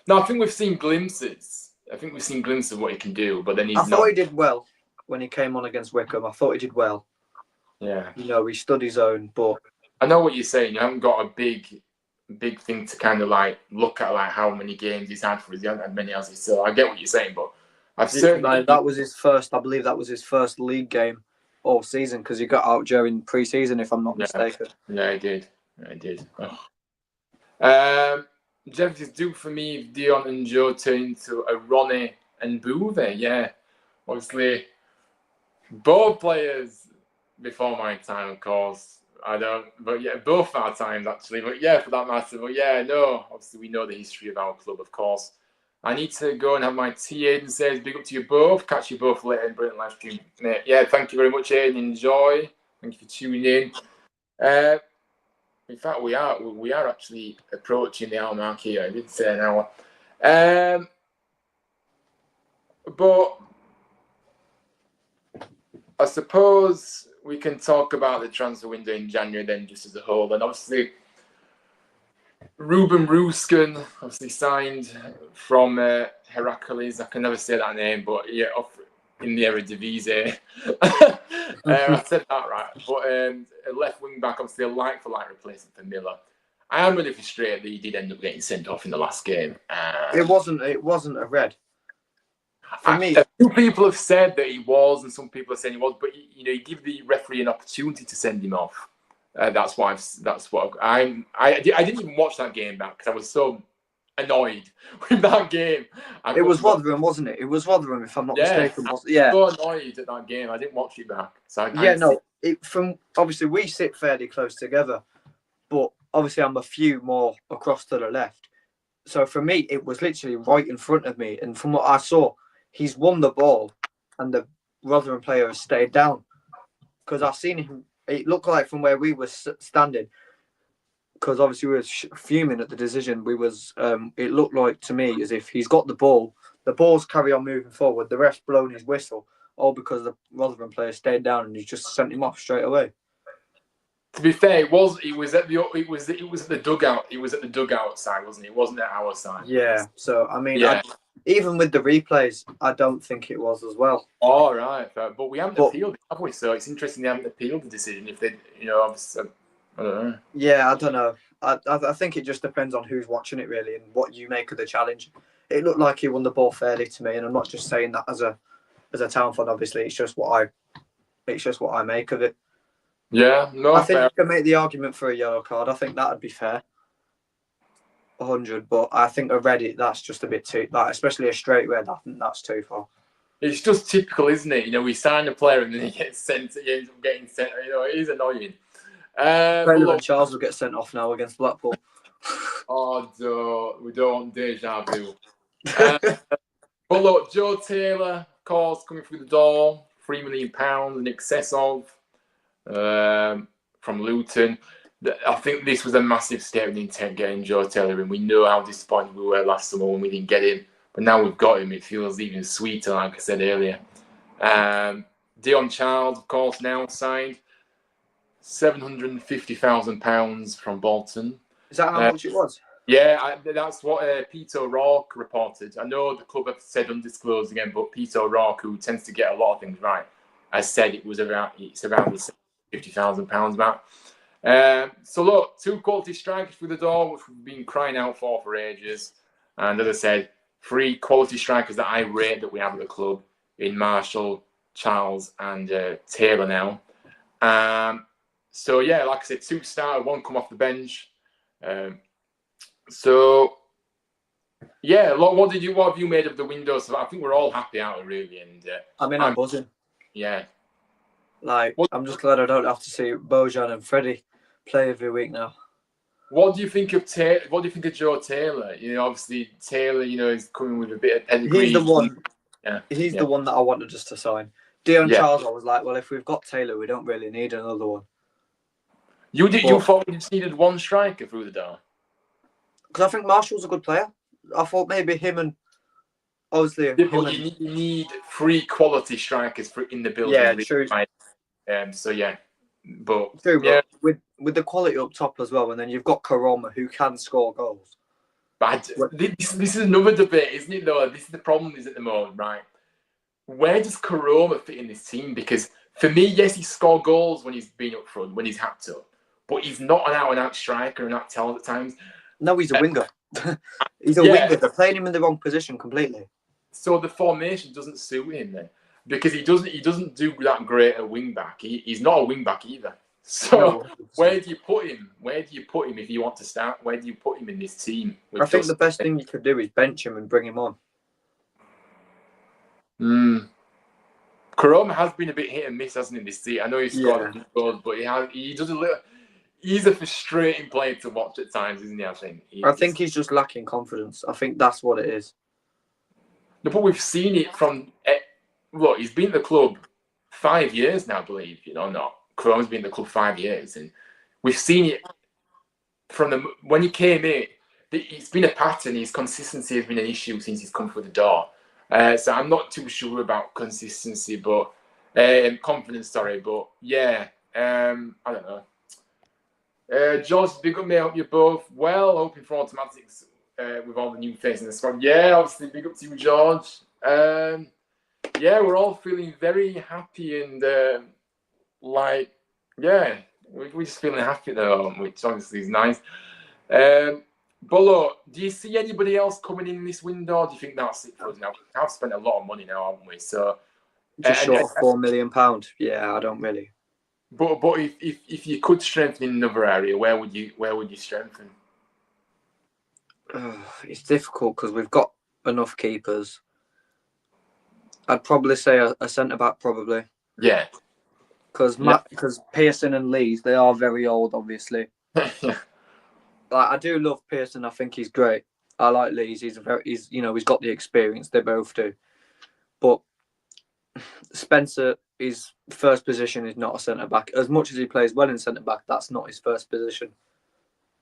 no, I think we've seen glimpses. I think we've seen glimpses of what he can do, but then I he's thought not. he did well when he came on against Wickham. I thought he did well. Yeah, He stood his own. But I know what you're saying. You haven't got a big thing to kind of like look at, like how many games he's had for us. He hasn't had many, as he. So I get what you're saying, but I've certainly that was his first. I believe that was his first league game all season because he got out during pre-season, if I'm not mistaken. Yeah, I did. Jeff is due for me if Dion and Joe turn into a Ronnie and Bouvet. Yeah, obviously, both players before my time, of course. I don't, but yeah, both our times actually. But yeah, for that matter. But yeah, no, obviously we know the history of our club, of course. I need to go and have my tea. Aiden says, big up to you both. Catch you both later in brilliant live stream. Yeah, thank you very much, Aiden. Enjoy. Thank you for tuning in. In fact, we are actually approaching the hour mark here. I did say an hour. But I suppose we can talk about the transfer window in January then, just as a whole. And obviously, Ruben Ruskin obviously signed from Heracles. I can never say that name, but yeah, in the Eredivisie. I said that right. But a left wing back, obviously a like-for-like replacement for Miller. I am really frustrated that he did end up getting sent off in the last game. It wasn't a red. For me, a few people have said that he was, and some people are saying he was. But you give the referee an opportunity to send him off. That's what I didn't even watch that game back because I was so annoyed with that game. It was Rotherham, wasn't it? It was Rotherham, if I'm not mistaken. Yeah, so annoyed at that game. I didn't watch it back. So from obviously we sit fairly close together, but obviously I'm a few more across to the left. So for me, it was literally right in front of me, and from what I saw, he's won the ball, and the Rotherham player has stayed down because I've seen him. It looked like from where we were standing, because obviously we were fuming at the decision. It looked like to me as if he's got the ball. The ball's carry on moving forward. The ref's blown his whistle, all because the Rotherham player stayed down and he just sent him off straight away. To be fair, it was at the dugout. It was at the dugout side, wasn't it? It wasn't at our side. Yeah. So I mean, even with the replays, I don't think it was as well. All right, but we haven't appealed, have we? So it's interesting they haven't appealed the decision. If they, obviously, I don't know. Yeah, I don't know. I think it just depends on who's watching it really and what you make of the challenge. It looked like he won the ball fairly to me, and I'm not just saying that as a town fan. Obviously, it's just what I make of it. Yeah, no. I think you can make the argument for a yellow card. I think that'd be fair. 100, but I think a red, that's just a bit too, especially a straight red. I think that's too far. It's just typical, isn't it? We sign a player and then he ends up getting sent. It is annoying. Charles will get sent off now against Blackpool. We don't want deja vu. But look, Joe Taylor, of course, coming through the door, £3 million in excess of from Luton. I think this was a massive step in intent getting Joe Taylor in. We know how disappointed we were last summer when we didn't get him, but now we've got him. It feels even sweeter, like I said earlier. Dion Charles, of course, now signed £750,000 from Bolton. Is that how much it was? Yeah, that's what Peter O'Rourke reported. I know the club have said undisclosed again, but Peter O'Rourke, who tends to get a lot of things right, has said it's around the £50,000 mark. So look, 2 quality strikers through the door, which we've been crying out for ages. And as I said, 3 quality strikers that I rate that we have at the club in Marshall, Charles, and Taylor now. So yeah, like I said, 2 started, 1 come off the bench. So yeah, what have you made of the window? So I think we're all happy out of it, really. And I'm buzzing. Yeah. I'm just glad I don't have to see Bojan and Freddie play every week now. What do you think of What do you think of Joe Taylor? Obviously Taylor, is coming with a bit of pedigree. He's the one. Yeah. He's the one that I wanted us to sign. Dion Charles, I was like, well, if we've got Taylor, we don't really need another one. You thought we just needed 1 striker through the door? Because I think Marshall's a good player. I thought maybe him and obviously Yeah, him but and you need three quality strikers in the building. yeah, Really, true, right? So yeah, but true. yeah, But with the quality up top as well, and then you've got Karoma who can score goals. but this is another debate, isn't it? Though this is the problem is at the moment, right? Where does Karoma fit in this team? Because for me, yes, he scored goals when he's been up front, when he's had to, but he's not an out-and-out striker and that talent at times. No, he's a winger. He's a Yeah, winger. They're playing him in the wrong position completely. so the formation doesn't suit him then, because he doesn't do that great at wing back. He's not a wing back either. So No, where do you put him? Where do you put him if you want to start? Where do you put him in this team? I think the best thing you could do is bench him and bring him on. Karoma has been a bit hit and miss, hasn't he? This season, I know he's scored a few goals, but he does a little. He's a frustrating player to watch at times, isn't he? I think he's just lacking confidence. I think that's what it is. No, but we've seen it from. Look, he's been at the club 5 years now, I believe. Not Karoma's been at the club 5 years, and we've seen it from when he came in. It's been a pattern. His consistency has been an issue since he's come through the door. So I'm not too sure about consistency, but confidence. Sorry, but yeah, I don't know. George, big up, mate. I hope you're both well. Hoping for automatics with all the new faces in the squad. Yeah, obviously, big up to you, George. Yeah, we're all feeling very happy and we're just feeling happy though, which obviously is nice. But look, do you see anybody else coming in this window? Do you think that's it for us now? I've spent a lot of money now, haven't we? So just short of £4 million. Yeah, I don't really. But if you could strengthen in another area, where would you strengthen? It's difficult because we've got enough keepers. I'd probably say a centre back, probably. Yeah. Because Pearson and Lees, they are very old, obviously. I do love Pearson. I think he's great. I like Lees. He's got the experience. They both do. But Spencer, his first position is not a centre back. As much as he plays well in centre back, that's not his first position.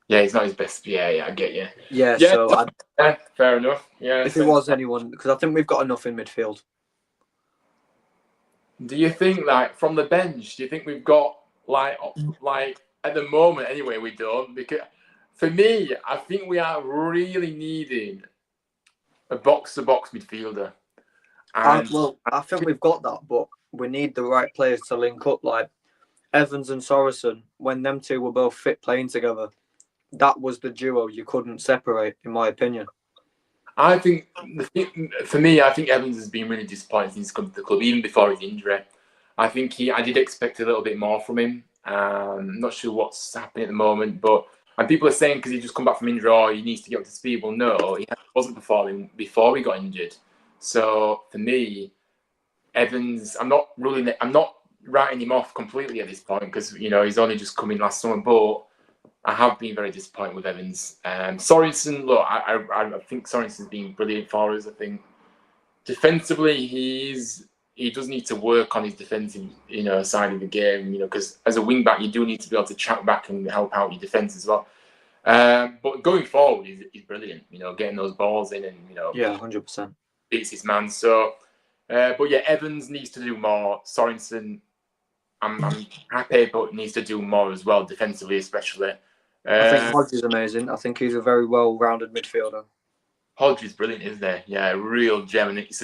Yeah, he's not his best. Yeah, I get you. Yeah, so fair enough. Yeah. If it was anyone, because I think we've got enough in midfield. Do you think, like, from the bench, do you think we've got like at the moment anyway, we don't? Because for me, I think we are really needing a box-to-box midfielder. I think we've got that, but we need the right players to link up. Like Evans and Sorensen, when them two were both fit playing together, that was the duo you couldn't separate, in my opinion. I think, for me, I think Evans has been really disappointing since he's come to the club, even before his injury. I did expect a little bit more from him. I'm not sure what's happening at the moment, and people are saying because he just come back from injury, he needs to get up to speed. Well, no, he wasn't performing before he got injured. So for me, Evans, I'm not writing him off completely at this point because he's only just come in last summer, but I have been very disappointed with Evans. Sorensen, look, I think Sorensen's been brilliant for us. I think defensively, he does need to work on his defensive, side of the game, because as a wing back, you do need to be able to track back and help out your defense as well. But going forward, he's brilliant. Getting those balls in and yeah, 100%. Beats his man. So, but yeah, Evans needs to do more. Sorensen, I'm happy, but needs to do more as well, defensively especially. I think Hodge is amazing. I think he's a very well-rounded midfielder. Hodge is brilliant, isn't he? Yeah, a real gem. And it's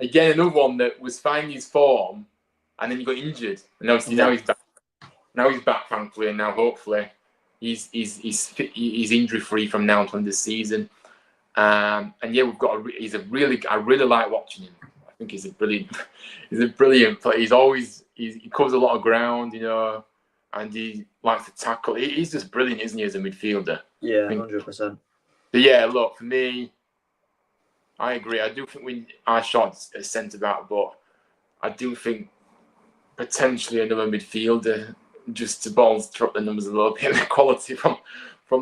again, another one that was finding his form, and then he got injured, and obviously now he's back. Now he's back, thankfully, and now hopefully he's injury-free from now until this season. And yeah, I really like watching him. I think he's a brilliant player. He covers a lot of ground, and he likes to tackle. He's just brilliant, isn't he, as a midfielder? Yeah, 100%. But yeah, look, for me, I agree. I do think we are short at centre back, but I do think potentially another midfielder just to bolster up the numbers a little bit, the quality from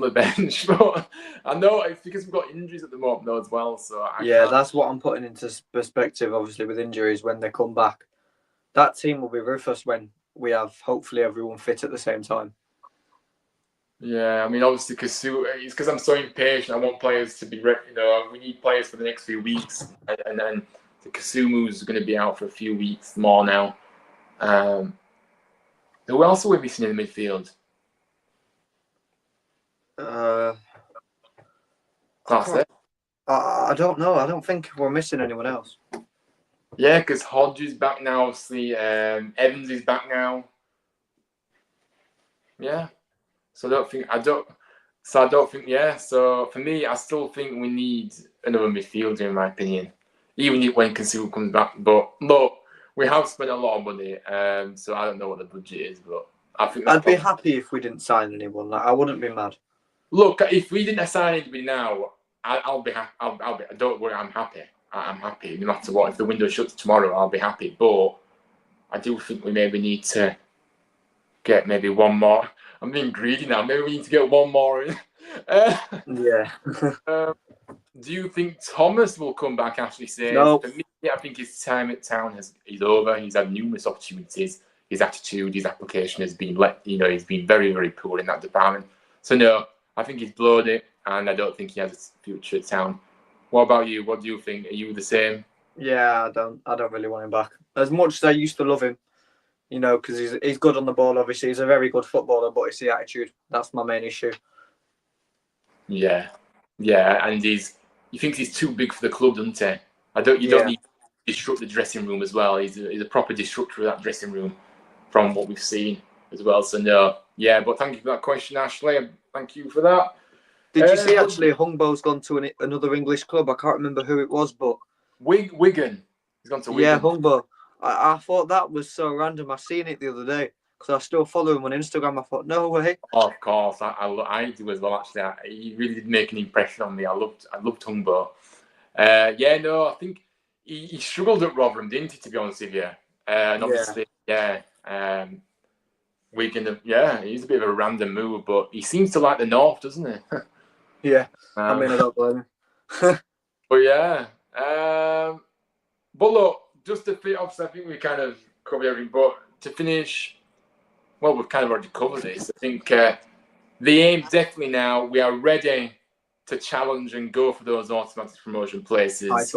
the bench. But I know it's because we've got injuries at the moment though as well. So that's what I'm putting into perspective. Obviously, with injuries, when they come back, that team will be ruthless when we have hopefully everyone fit at the same time. Yeah, I mean, obviously, it's because I'm so impatient. I want players to be ready. We need players for the next few weeks, and then the Kasumu's going to be out for a few weeks more now. Who else are we missing in the midfield? That's it. I don't know. I don't think we're missing anyone else. Yeah, because Hodge is back now. Obviously, Evans is back now. Yeah. So I don't think. Yeah. So for me, I still think we need another midfielder, in my opinion, even when Conceal comes back. But look, we have spent a lot of money, so I don't know what the budget is, but I think I'd be happy if we didn't sign anyone. Like, I wouldn't be mad. Look, if we didn't sign anybody now, I'll be happy. I'll be. Don't worry, I'm happy. I'm happy no matter what. If the window shuts tomorrow, I'll be happy. But I do think we maybe need to get maybe one more. I'm being greedy now. Maybe we need to get one more in. Yeah. Do you think Thomas will come back after he says? No. For me, I think his time at town is over. He's had numerous opportunities. His attitude, his application has been he's been very, very poor in that department. So no, I think he's blown it, and I don't think he has a future at town. What about you? What do you think? Are you the same? Yeah, I don't really want him back. As much as I used to love him, because he's good on the ball. Obviously, he's a very good footballer, but it's the attitude that's my main issue. Yeah, and he thinks he's too big for the club, doesn't he? You don't need to disrupt the dressing room as well. He's a proper disruptor of that dressing room, from what we've seen as well. So no, yeah. But thank you for that question, Ashley. Thank you for that. Did you see actually Hungbo's gone to another English club? I can't remember who it was, but Wigan. He's gone to Wigan. Yeah, Hungbo. I thought that was so random. I seen it the other day because I still follow him on Instagram. I thought, no way. Oh, of course, I do as well. Actually, he really did make an impression on me. I loved Hungbo. Yeah, no, I think he struggled at Rotherham, didn't he? To be honest with you, and obviously, Wigan. Yeah, he's a bit of a random move, but he seems to like the North, doesn't he? Yeah, I mean, I don't blame him. But yeah, but look, just to fit, obviously, I think we kind of covered everything. But to finish, well, we've kind of already covered this. I think the aim definitely now, we are ready to challenge and go for those automatic promotion places.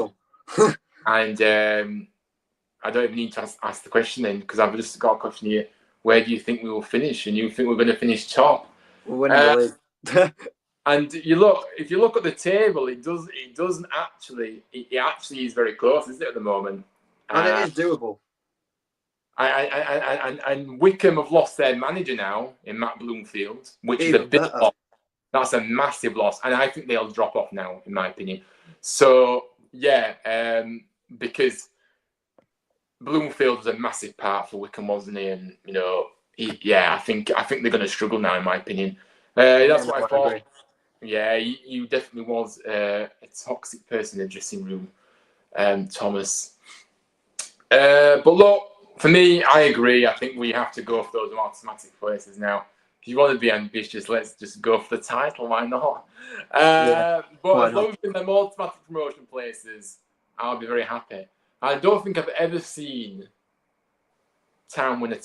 And I don't even need to ask the question then, because I've just got a question here. Where do you think we will finish? And you think we're going to finish top? We're winning the league. And if you look at the table, it actually is very close, isn't it, at the moment? And it is doable. And Wickham have lost their manager now in Matt Bloomfield, which is a big loss. That's a massive loss, and I think they'll drop off now, in my opinion. So yeah, because Bloomfield was a massive part for Wickham, wasn't he? And I think they're going to struggle now, in my opinion. That's what I thought. Agree. Yeah, you definitely was a toxic person in the dressing room, Thomas. But look, for me, I agree. I think we have to go for those automatic places now. If you want to be ambitious, let's just go for the title. Why not? But as long as in them automatic promotion places, I'll be very happy. I don't think I've ever seen Town win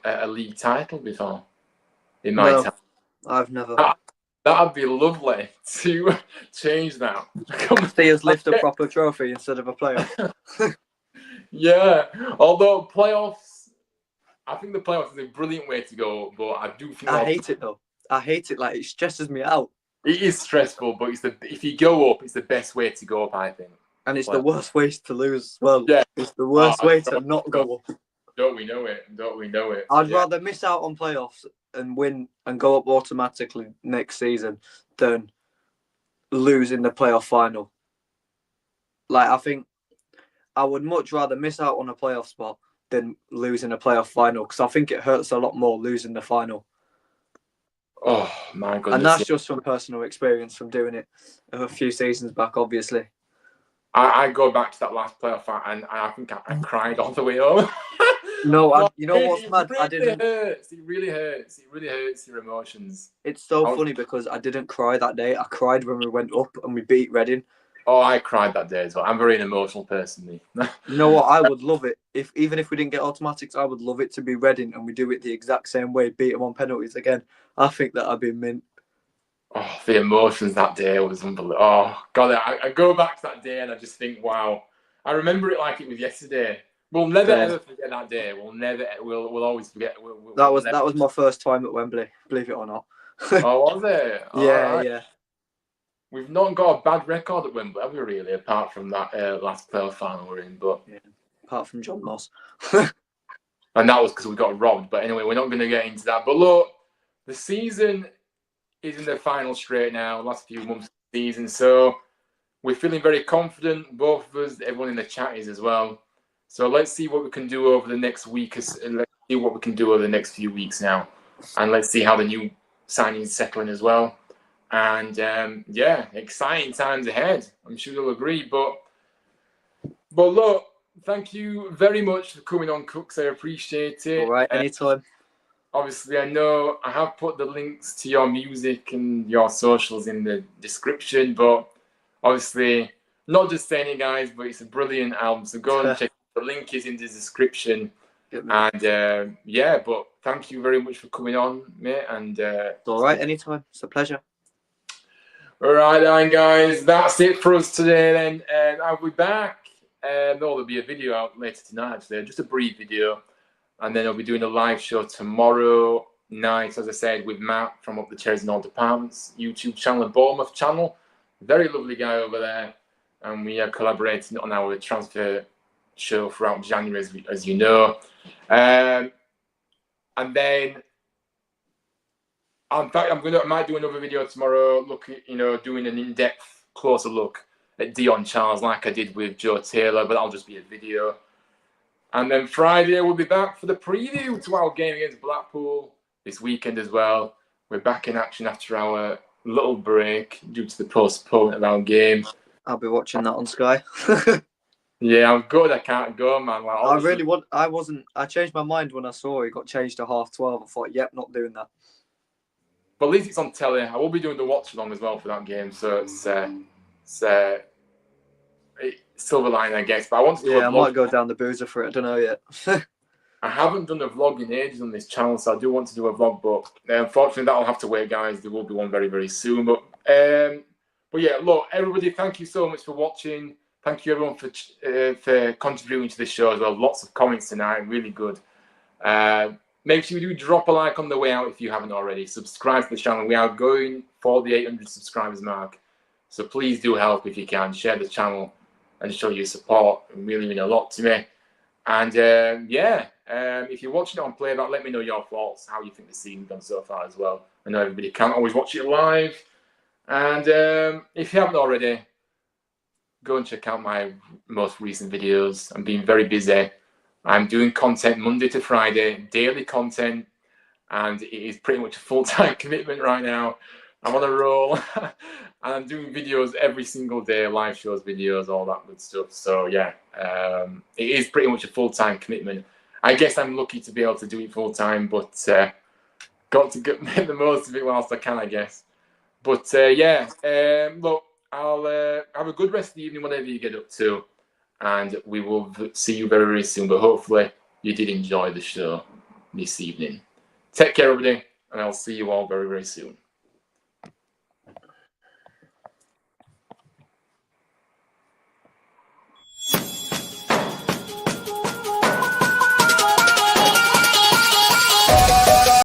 a league title before in my time. I've never. That'd be lovely to change that. See us lift a proper trophy instead of a playoff. Yeah, although playoffs, I think the playoffs is a brilliant way to go, but I do think I hate it though. I hate it. Like, it stresses me out. It is stressful, but if you go up, it's the best way to go up, I think. And it's the worst way to lose as well. Yeah, it's the worst way to not go up. Don't we know it? I'd rather miss out on playoffs and win and go up automatically next season than lose in the playoff final. Like, I think I would much rather miss out on a playoff spot than lose in a playoff final, because I think it hurts a lot more losing the final. Oh my goodness! And that's just from personal experience from doing it a few seasons back, obviously. I go back to that last playoff and I think I cried all the way home. No, you know what's mad? I didn't. It really hurts. It really hurts your emotions. It's so funny because I didn't cry that day. I cried when we went up and we beat Reading. Oh, I cried that day as well. I'm very an emotional person, me. You know what? I would love it if even if we didn't get automatics, I would love it to be Reading and we do it the exact same way, beat them on penalties again. I think that'd be mint. Oh, the emotions that day was unbelievable. Oh, God, I go back to that day and I just think, wow. I remember it like it was yesterday. We'll never Same. ever forget that day. We'll always forget. That was never... my first time at Wembley, believe it or not. Oh, was it? Yeah, right. yeah. We've not got a bad record at Wembley, have we really? Apart from that last playoff final we're in, but yeah. Apart from John Moss. And that was because we got robbed. But anyway, we're not going to get into that. But look, the season is in the final straight now. Last few months of the season, so we're feeling very confident. Both of us, everyone in the chat is as well. So let's see what we can do over the next week. Let's see what we can do over the next few weeks now, and let's see how the new signings settle in as well. And yeah, exciting times ahead. I'm sure you'll agree. But look, thank you very much for coming on, Cookz. I appreciate it. All right, anytime. Obviously, I know I have put the links to your music and your socials in the description, but obviously, not just saying it, guys, but it's a brilliant album. So go and check. The link is in the description. And yeah, but thank you very much for coming on, mate. And all right, anytime. It's a pleasure. All right, then, guys, that's it for us today. Then I'll be back. No, there'll be a video out later tonight. Actually, just a brief video, and then I'll be doing a live show tomorrow night, as I said, with Matt from Up the Cherries and All Departments YouTube channel, the Bournemouth channel. Very lovely guy over there, and we are collaborating on our transfer show throughout January, as you know. And then, in fact, I might do another video tomorrow, doing an in-depth, closer look at Dion Charles, like I did with Joe Taylor, but that'll just be a video. And then Friday, we'll be back for the preview to our game against Blackpool this weekend as well. We're back in action after our little break due to the postponement of our game. I'll be watching that on Sky. Yeah, I'm good. I can't go, man. Like, I changed my mind when I saw it got changed to 12:30. I thought, yep, not doing that. But at least it's on telly. I will be doing the watch along as well for that game, so it's silver line, I guess. But I want to do a vlog. I might go down the boozer for it. I don't know yet. I haven't done a vlog in ages on this channel, so I do want to do a vlog, but unfortunately that'll have to wait, guys. There will be one very, very soon. But yeah, look, everybody, thank you so much for watching. Thank you everyone for contributing to this show as well. Lots of comments tonight, really good. Make sure you do drop a like on the way out if you haven't already. Subscribe to the channel. We are going for the 800 subscribers mark, so please do help if you can. Share the channel and show your support. It really means a lot to me. And if you're watching it on playback, let me know your thoughts, how you think the season's gone so far as well. I know everybody can't always watch it live. And if you haven't already, go and check out my most recent videos. I'm being very busy. I'm doing content Monday to Friday, daily content, and it is pretty much a full-time commitment right now. I'm on a roll, and I'm doing videos every single day, live shows, videos, all that good stuff. So yeah, it is pretty much a full-time commitment. I guess I'm lucky to be able to do it full-time, but got to make the most of it whilst I can, I guess. But look, I'll have a good rest of the evening, whatever you get up to, and we will see you very, very soon. But hopefully you did enjoy the show this evening. Take care, everybody, and I'll see you all very, very soon.